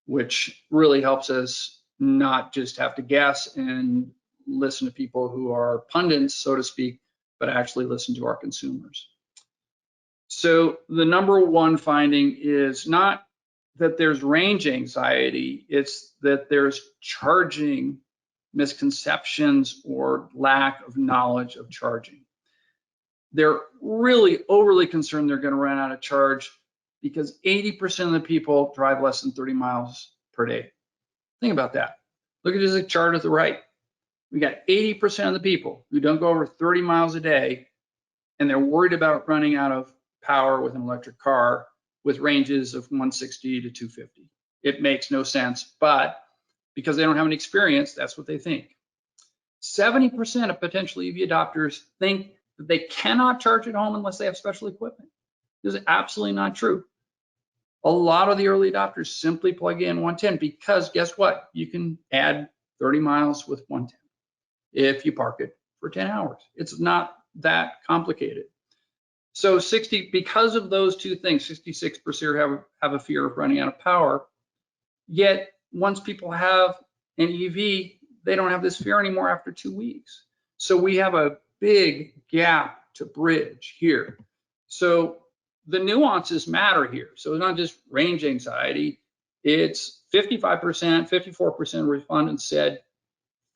which really helps us not just have to guess and listen to people who are pundits, so to speak, but actually listen to our consumers. So the number one finding is not that there's range anxiety, it's that there's charging misconceptions or lack of knowledge of charging. They're really overly concerned they're going to run out of charge because 80% of the people drive less than 30 miles per day. Think about that. Look at this chart at the right. We got 80% of the people who don't go over 30 miles a day, and they're worried about running out of power with an electric car with ranges of 160 to 250. It makes no sense, but because they don't have any experience, that's what they think. 70% of potential EV adopters think that they cannot charge at home unless they have special equipment. This is absolutely not true. A lot of the early adopters simply plug in 110 because guess what? You can add 30 miles with 110 if you park it for 10 hours. It's not that complicated. So because of those two things, 66% have a fear of running out of power. Yet once people have an EV, they don't have this fear anymore after 2 weeks. So we have a big gap to bridge here. So the nuances matter here. So it's not just range anxiety. It's 55%, 54% of respondents said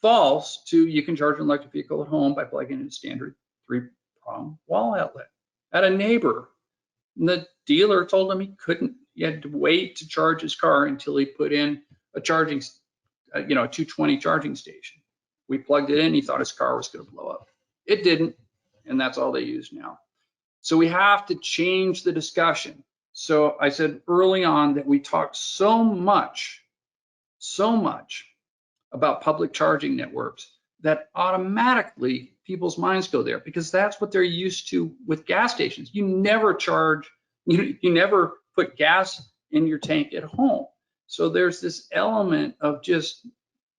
false to you can charge an electric vehicle at home by plugging in a standard 3-prong wall outlet. At a neighbor, the dealer told him he couldn't. He had to wait to charge his car until he put in a charging, a 220 charging station. We plugged it in. He thought his car was going to blow up. It didn't, and that's all they use now. So we have to change the discussion. So I said early on that we talked so much about public charging networks that automatically people's minds go there because that's what they're used to with gas stations. You never charge, you never put gas in your tank at home. So there's this element of just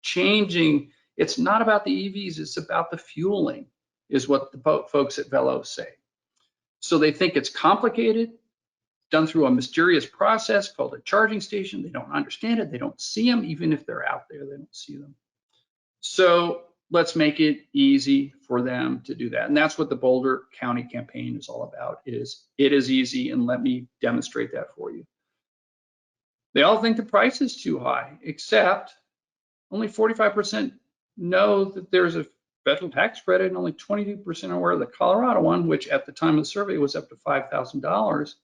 changing. It's not about the EVs, it's about the fueling, is what the folks at Velo say. So they think it's complicated, done through a mysterious process called a charging station. They don't understand it, they don't see them, even if they're out there, they don't see them. So let's make it easy for them to do that. And that's what the Boulder County campaign is all about, is it is easy, and let me demonstrate that for you. They all think the price is too high, except only 45% know that there's a federal tax credit, and only 22% are aware of the Colorado one, which at the time of the survey was up to $5,000.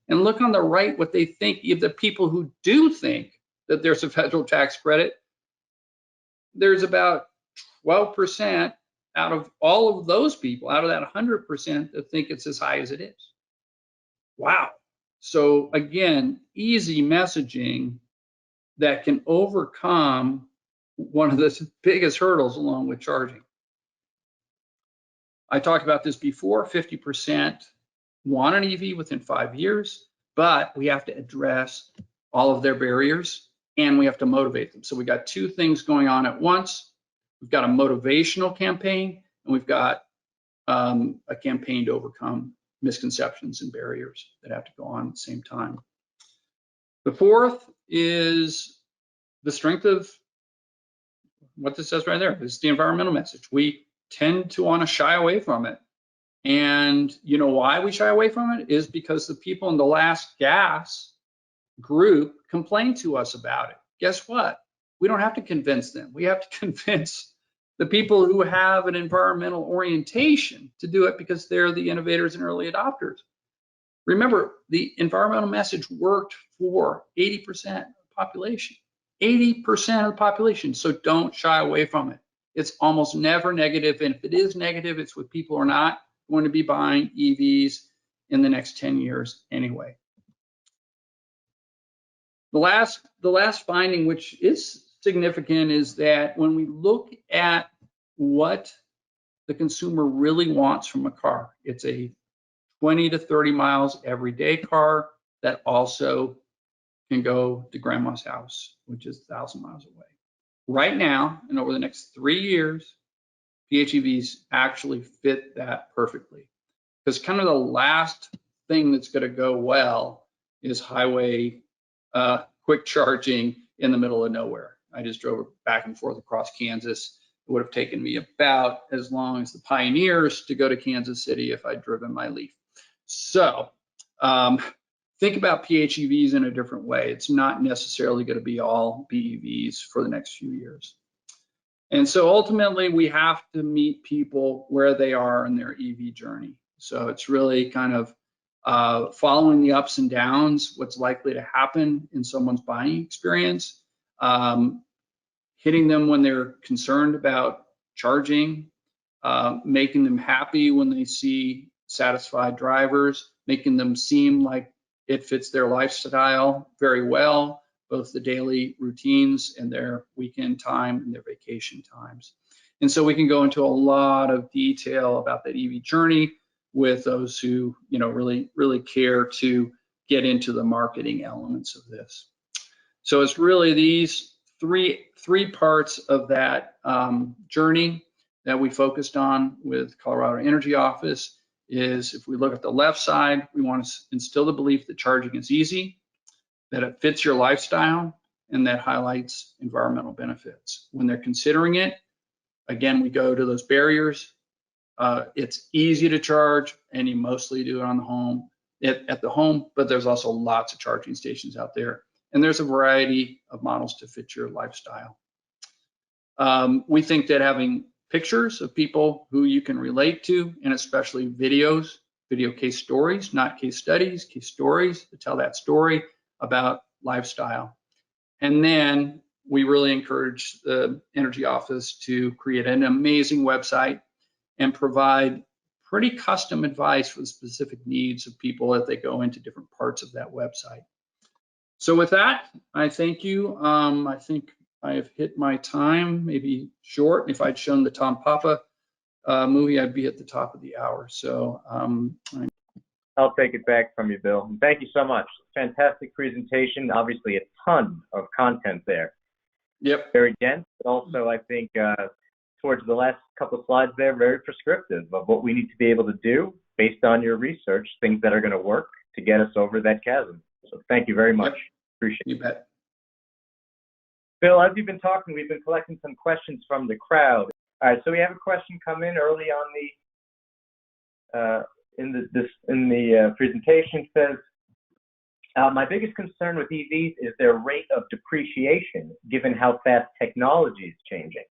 And look on the right what they think of the people who do think that there's a federal tax credit. There's about 12% out of all of those people, out of that 100%, that think it's as high as it is. Wow. So again, easy messaging that can overcome one of the biggest hurdles along with charging. I talked about this before, 50% want an EV within 5 years, but we have to address all of their barriers and we have to motivate them. So we got two things going on at once. We've got a motivational campaign, and we've got a campaign to overcome misconceptions and barriers that have to go on at the same time. The fourth is the strength of what this says right there. This is the environmental message. We tend to want to shy away from it. And you know why we shy away from it is because the people in the last gas group complained to us about it. Guess what? We don't have to convince them. We have to convince the people who have an environmental orientation to do it, because they're the innovators and early adopters. Remember, the environmental message worked for 80% of the population. 80% of the population. So don't shy away from it. It's almost never negative. And if it is negative, it's with people who are not going to be buying EVs in the next 10 years anyway. The last finding, which is significant, is that when we look at what the consumer really wants from a car, it's a 20 to 30 miles every day car that also can go to grandma's house, which is 1,000 miles away. Right now, and over the next 3 years, PHEVs actually fit that perfectly. Because kind of the last thing that's going to go well is highway quick charging in the middle of nowhere. I just drove back and forth across Kansas. It would have taken me about as long as the Pioneers to go to Kansas City if I'd driven my Leaf. So think about PHEVs in a different way. It's not necessarily going to be all BEVs for the next few years. And so ultimately, we have to meet people where they are in their EV journey. So it's really kind of following the ups and downs, what's likely to happen in someone's buying experience, hitting them when they're concerned about charging, making them happy when they see satisfied drivers, making them seem like it fits their lifestyle very well, both the daily routines and their weekend time and their vacation times. And so we can go into a lot of detail about that EV journey with those who, you know, really care to get into the marketing elements of this. So it's really these three parts of that journey that we focused on with Colorado Energy Office. Is if we look at the left side, we want to instill the belief that charging is easy, that it fits your lifestyle, and that highlights environmental benefits. When they're considering it, again, we go to those barriers. It's easy to charge, and you mostly do it on the home, at the home, but there's also lots of charging stations out there, and there's a variety of models to fit your lifestyle. We think that having pictures of people who you can relate to, and especially video case stories, not case studies, case stories to tell that story about lifestyle. And then we really encourage the Energy Office to create an amazing website and provide pretty custom advice for the specific needs of people as they go into different parts of that website. So with that, I thank you. I think I have hit my time, maybe short. If I'd shown the Tom Papa movie, I'd be at the top of the hour. So I'll take it back from you, Bill. And thank you so much. Fantastic presentation. Obviously, a ton of content there. Yep. Very dense, but also I think towards the last couple of slides there, very prescriptive of what we need to be able to do based on your research, things that are going to work to get us over that chasm. So thank you very much. Yep. Appreciate it. You bet. Bill, as you've been talking, we've been collecting some questions from the crowd. All right, so we have a question come in early on the presentation. Says, my biggest concern with EVs is their rate of depreciation, given how fast technology is changing.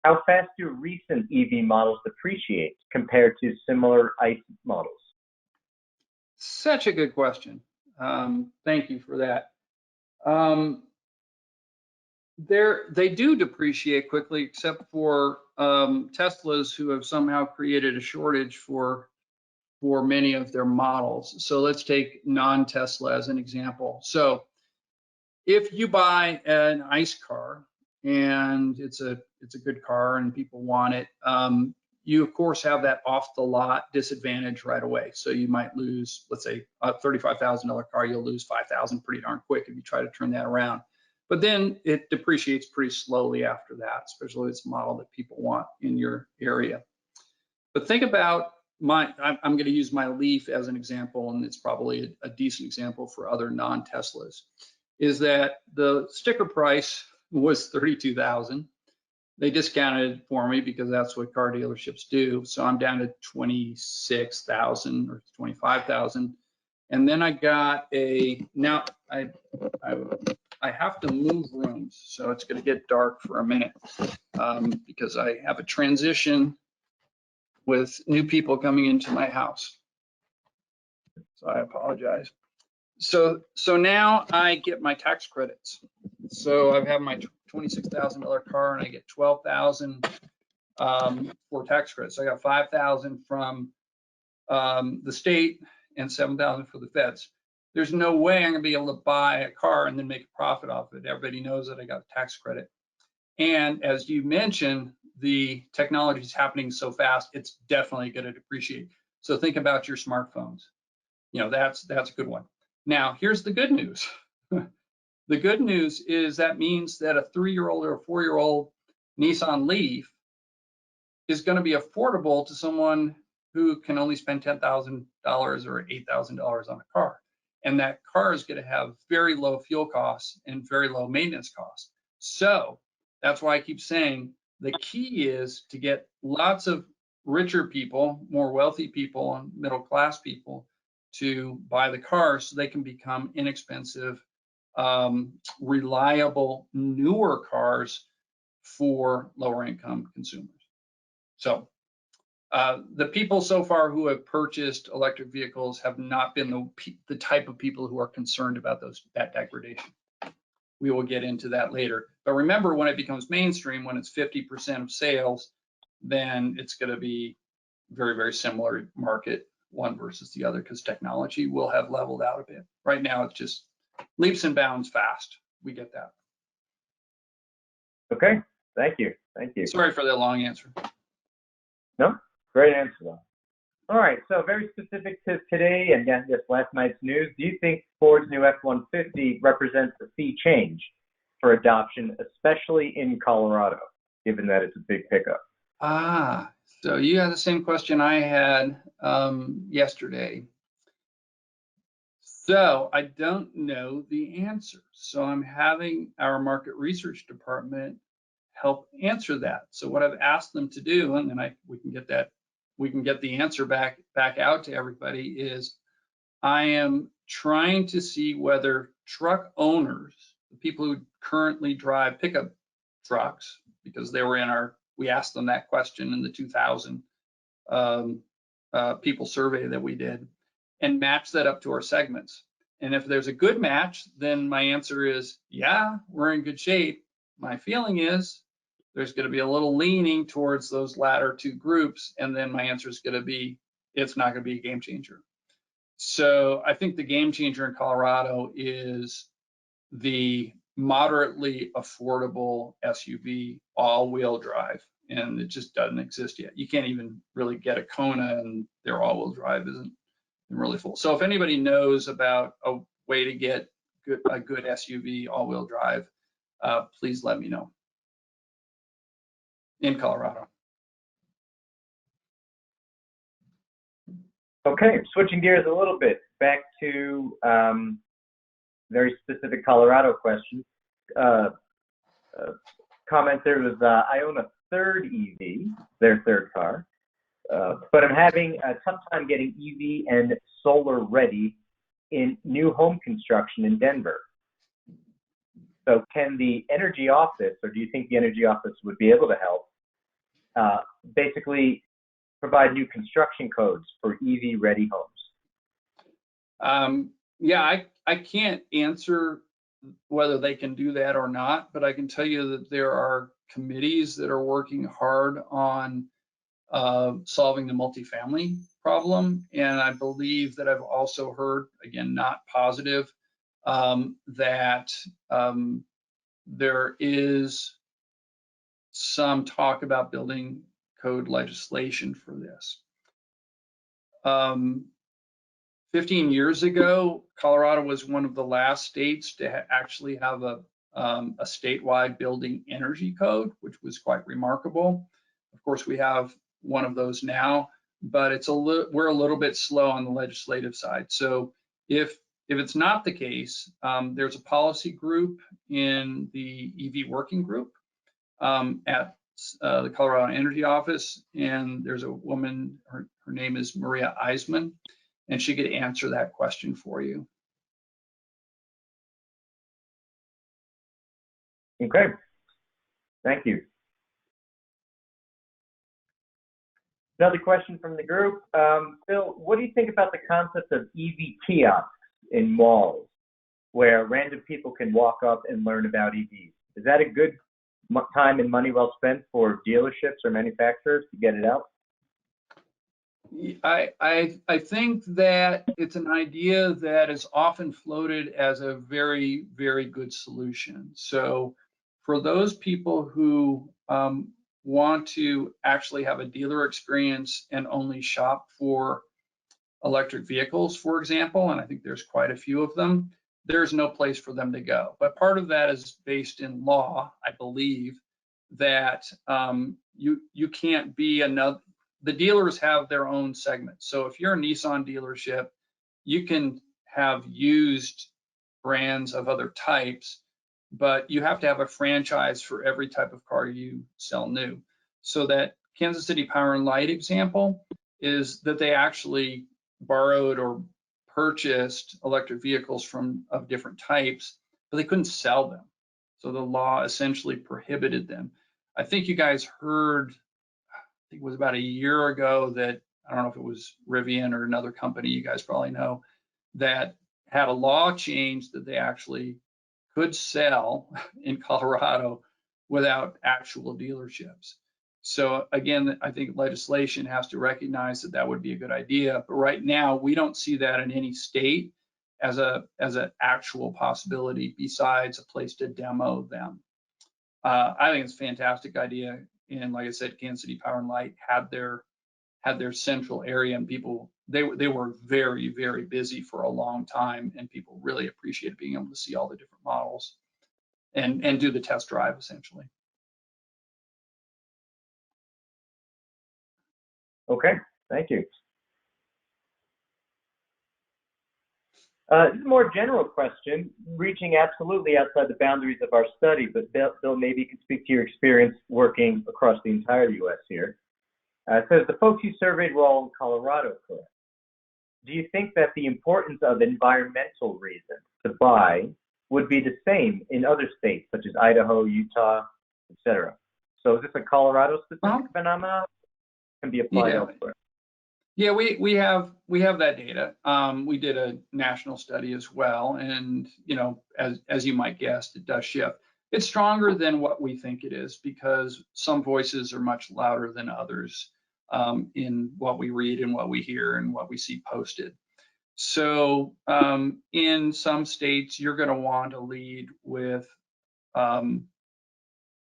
How fast do recent EV models depreciate compared to similar ICE models? Such a good question. Thank you for that. They do depreciate quickly, except for Teslas, who have somehow created a shortage for many of their models. So let's take non-Tesla as an example. So if you buy an ICE car and it's a good car and people want it, you of course have that off the lot disadvantage right away. So you might lose, let's say a $35,000 car, you'll lose 5,000 pretty darn quick if you try to turn that around. But then it depreciates pretty slowly after that, especially if it's a model that people want in your area. But think about I'm going to use my Leaf as an example, and it's probably a decent example for other non-Teslas, is that the sticker price was $32,000. They discounted it for me because that's what car dealerships do. So I'm down to $26,000 or $25,000. And then I got now I have to move rooms, so it's going to get dark for a minute because I have a transition with new people coming into my house. So I apologize. So now I get my tax credits. So I have my $26,000 car and I get $12,000 for tax credits. So I got $5,000 from the state and $7,000 for the feds. There's no way I'm gonna be able to buy a car and then make a profit off it. Everybody knows that I got a tax credit. And as you mentioned, the technology is happening so fast, it's definitely gonna depreciate. So think about your smartphones. You know, that's a good one. Now, here's the good news. The good news is that means that a 3-year-old or a 4-year-old Nissan Leaf is gonna be affordable to someone who can only spend $10,000 or $8,000 on a car. And that car is going to have very low fuel costs and very low maintenance costs. So that's why I keep saying the key is to get lots of richer people, more wealthy people, and middle class people to buy the car so they can become inexpensive, reliable, newer cars for lower income consumers. So the people so far who have purchased electric vehicles have not been the type of people who are concerned about that degradation. We will get into that later. But remember, when it becomes mainstream, when it's 50% of sales, then it's going to be very, very similar market, one versus the other, because technology will have leveled out a bit. Right now, it's just leaps and bounds fast. We get that. Okay, thank you. Thank you. Sorry for that long answer. No, great answer though. All right, so very specific to today and yes, last night's news, do you think Ford's new F-150 represents a sea change for adoption, especially in Colorado, given that it's a big pickup? So you had the same question I had yesterday. So I don't know the answer. So I'm having our market research department help answer that. So what I've asked them to do, and then we can get the answer back out to everybody, is I am trying to see whether truck owners, the people who currently drive pickup trucks, because they were we asked them that question in the 2000 people survey that we did, and match that up to our segments. And if there's a good match, then my answer is, yeah, we're in good shape. My feeling is there's going to be a little leaning towards those latter two groups, and then my answer is going to be, it's not going to be a game changer. So I think the game changer in Colorado is the moderately affordable SUV all-wheel drive, and it just doesn't exist yet. You can't even really get a Kona, and their all-wheel drive isn't really full. So if anybody knows about a way to get a good SUV all-wheel drive, please let me know. In Colorado. Okay, switching gears a little bit, back to very specific Colorado question. Commenter was, I own a third EV, their third car, but I'm having a tough time getting EV and solar ready in new home construction in Denver. So can the energy office, or do you think the energy office would be able to help basically provide new construction codes for EV ready homes? Yeah, I can't answer whether they can do that or not, but I can tell you that there are committees that are working hard on solving the multifamily problem. And I believe that I've also heard, again, not positive, that there is some talk about building code legislation for this. 15 years ago, Colorado was one of the last states to actually have a statewide building energy code, which was quite remarkable. Of course, we have one of those now, but we're a little bit slow on the legislative side. So if it's not the case, there's a policy group in the EV working group at the Colorado Energy Office, and there's a woman, her name is Maria Eisman, and she could answer that question for you. Okay, thank you. Another question from the group. Phil, what do you think about the concept of EV kiosks in malls where random people can walk up and learn about EVs? Is that a good time and money well spent for dealerships or manufacturers to get it out? I think that it's an idea that is often floated as a very, very good solution. So for those people who want to actually have a dealer experience and only shop for electric vehicles, for example, and I think there's quite a few of them, there's no place for them to go. But part of that is based in law, I believe, that you can't be another. The dealers have their own segment. So if you're a Nissan dealership, you can have used brands of other types, but you have to have a franchise for every type of car you sell new. So that Kansas City Power and Light example is that they actually borrowed or purchased electric vehicles of different types, but they couldn't sell them. So the law essentially prohibited them. I think you guys heard, I think it was about a year ago, that I don't know if it was Rivian or another company you guys probably know, that had a law change that they actually could sell in Colorado without actual dealerships. So again, I think legislation has to recognize that that would be a good idea. But right now, we don't see that in any state as an actual possibility besides a place to demo them. I think it's a fantastic idea. And like I said, Kansas City Power and Light had their central area, and people, they were very, very busy for a long time, and people really appreciated being able to see all the different models and do the test drive essentially. Okay, thank you. This is a more general question, reaching absolutely outside the boundaries of our study, but Bill, maybe you can speak to your experience working across the entire U.S. here. It says, the folks you surveyed were all in Colorado, correct? Do you think that the importance of environmental reasons to buy would be the same in other states, such as Idaho, Utah, etc.? So is this a Colorado-specific phenomenon? Can be applied elsewhere? Yeah, we have that data. We did a national study as well, and as you might guess, it does shift. It's stronger than what we think it is because some voices are much louder than others in what we read and what we hear and what we see posted. So in some states, you're going to want to lead with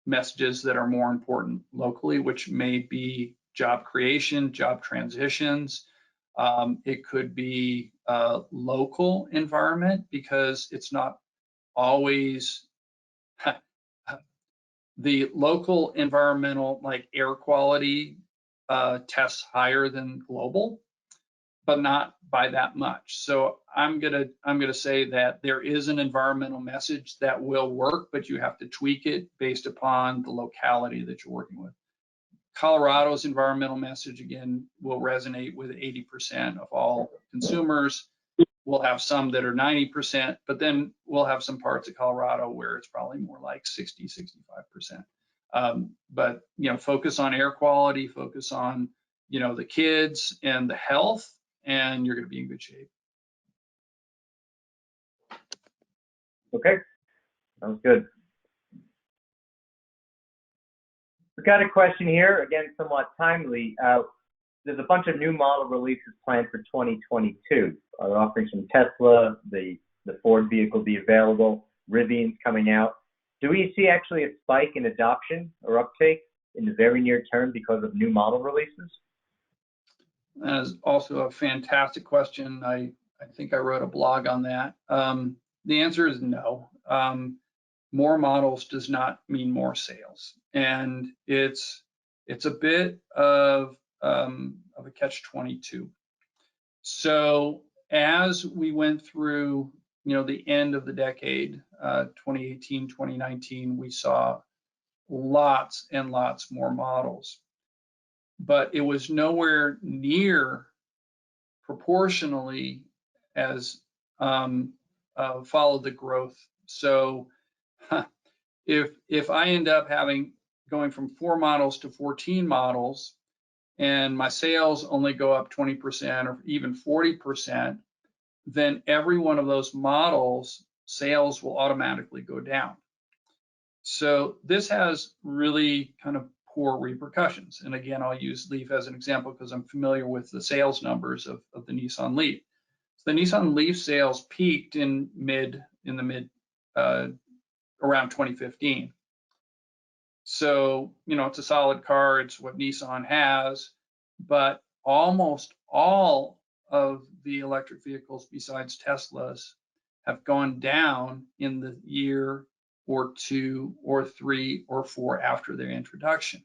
messages that are more important locally, which may be job creation, job transitions. It could be a local environment because it's not always the local environmental, like air quality, tests higher than global, but not by that much. So I'm gonna say that there is an environmental message that will work, but you have to tweak it based upon the locality that you're working with. Colorado's environmental message, again, will resonate with 80% of all consumers. We'll have some that are 90%, but then we'll have some parts of Colorado where it's probably more like 60, 65%. But, focus on air quality, focus on, the kids and the health, and you're going to be in good shape. Okay, sounds good. We've got a question here, again, somewhat timely. There's a bunch of new model releases planned for 2022. Offerings from Tesla, the Ford vehicle be available, Rivian's coming out. Do we see actually a spike in adoption or uptake in the very near term because of new model releases? That is also a fantastic question. I think I wrote a blog on that. The answer is no. More models does not mean more sales, and it's a bit of a catch-22. So as we went through, the end of the decade, 2018, 2019, we saw lots and lots more models, but it was nowhere near proportionally as followed the growth. So if I end up going from 4 models to 14 models, and my sales only go up 20% or even 40%, then every one of those models, sales will automatically go down. So this has really kind of poor repercussions. And again, I'll use Leaf as an example because I'm familiar with the sales numbers of the Nissan Leaf. So the Nissan Leaf sales peaked in the mid around 2015. So, it's a solid car, it's what Nissan has, but almost all of the electric vehicles besides Tesla's have gone down in the year or 2 or 3 or 4 after their introduction.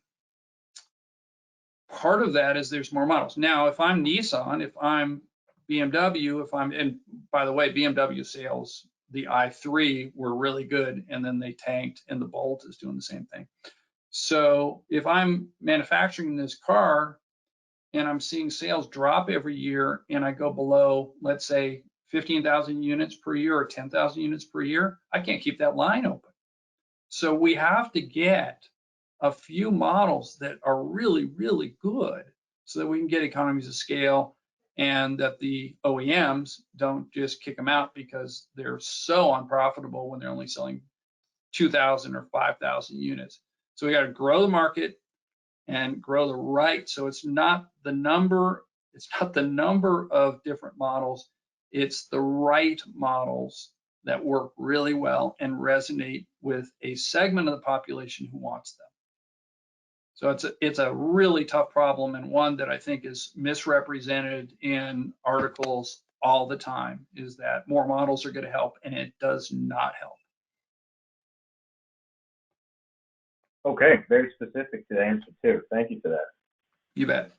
Part of that is there's more models. Now, if I'm Nissan, if I'm BMW, and by the way, BMW sales, the i3 were really good, and then they tanked, and the Bolt is doing the same thing. So if I'm manufacturing this car and I'm seeing sales drop every year, and I go below, let's say, 15,000 units per year or 10,000 units per year, I can't keep that line open. So we have to get a few models that are really, really good so that we can get economies of scale, and that the OEMs don't just kick them out because they're so unprofitable when they're only selling 2,000 or 5,000 units. So we got to grow the market and grow the right. So it's not the number of different models, it's the right models that work really well and resonate with a segment of the population who wants them. So it's a really tough problem, and one that I think is misrepresented in articles all the time, is that more models are going to help, and it does not help. Okay, very specific to the answer too. Thank you for that. You bet.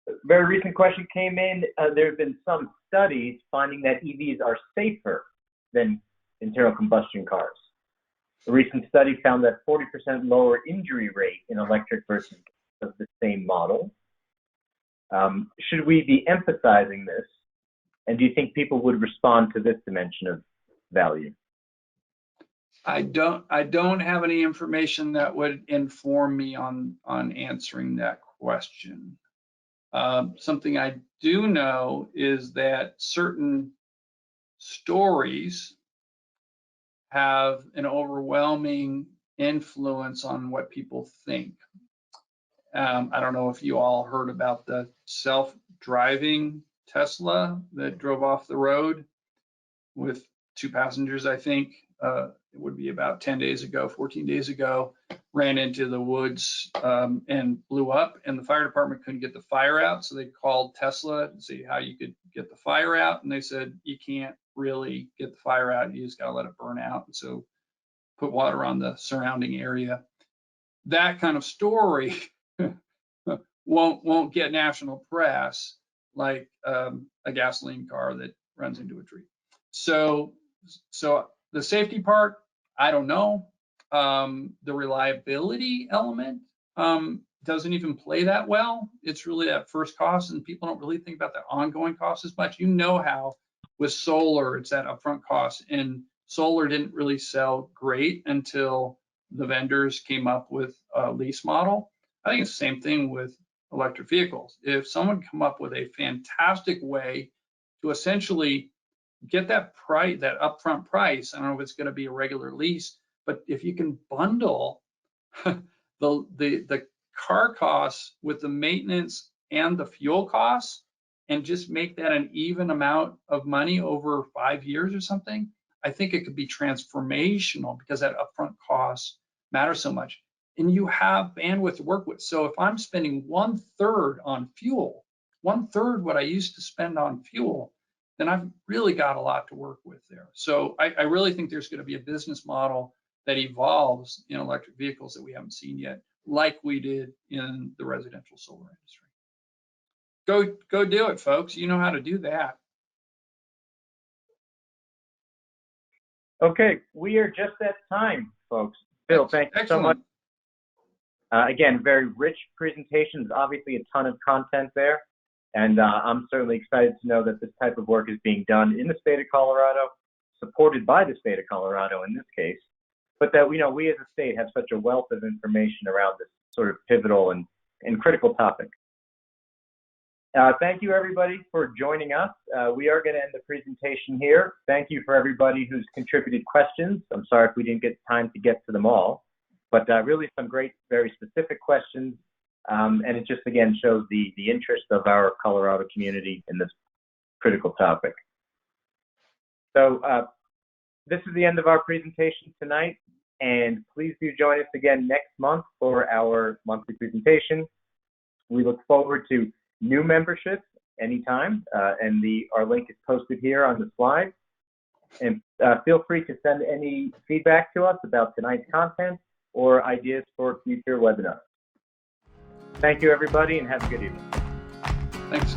A very recent question came in. There have been some studies finding that EVs are safer than internal combustion cars. A recent study found that 40% lower injury rate in electric versus of the same model. Should we be emphasizing this? And do you think people would respond to this dimension of value? I don't have any information that would inform me on answering that question. Something I do know is that certain stories have an overwhelming influence on what people think. I don't know if you all heard about the self-driving Tesla that drove off the road with 2 passengers, I think. It would be about 14 days ago, ran into the woods and blew up, and the fire department couldn't get the fire out. So they called Tesla to see how you could get the fire out. And they said, you can't really get the fire out. You just got to let it burn out. And so put water on the surrounding area. That kind of story won't get national press like a gasoline car that runs into a tree. So the safety part, I don't know. The reliability element, doesn't even play that well. It's really that first cost, and people don't really think about that ongoing cost as much. You know how with solar, it's that upfront cost, and solar didn't really sell great until the vendors came up with a lease model. I think it's the same thing with electric vehicles. If someone come up with a fantastic way to essentially get that price, that upfront price, I don't know if it's going to be a regular lease, but if you can bundle the car costs with the maintenance and the fuel costs and just make that an even amount of money over 5 years or something, I think it could be transformational because that upfront cost matters so much. And you have bandwidth to work with. So if I'm spending 1/3 on fuel, 1/3 what I used to spend on fuel, then I've really got a lot to work with there. So I really think there's going to be a business model that evolves in electric vehicles that we haven't seen yet, like we did in the residential solar industry. Go do it, folks. You know how to do that. Okay, we are just at time, folks. Bill, thank you so much. Again, very rich presentations, obviously a ton of content there. And I'm certainly excited to know that this type of work is being done in the state of Colorado, supported by the state of Colorado in this case, but that we as a state have such a wealth of information around this sort of pivotal and critical topic. Thank you, everybody, for joining us. We are going to end the presentation here. Thank you for everybody who's contributed questions. I'm sorry if we didn't get time to get to them all, but really some great, very specific questions. And it just, again, shows the interest of our Colorado community in this critical topic. So this is the end of our presentation tonight, and please do join us again next month for our monthly presentation. We look forward to new memberships anytime, and our link is posted here on the slide. And feel free to send any feedback to us about tonight's content or ideas for future webinars. Thank you, everybody, and have a good evening. Thanks.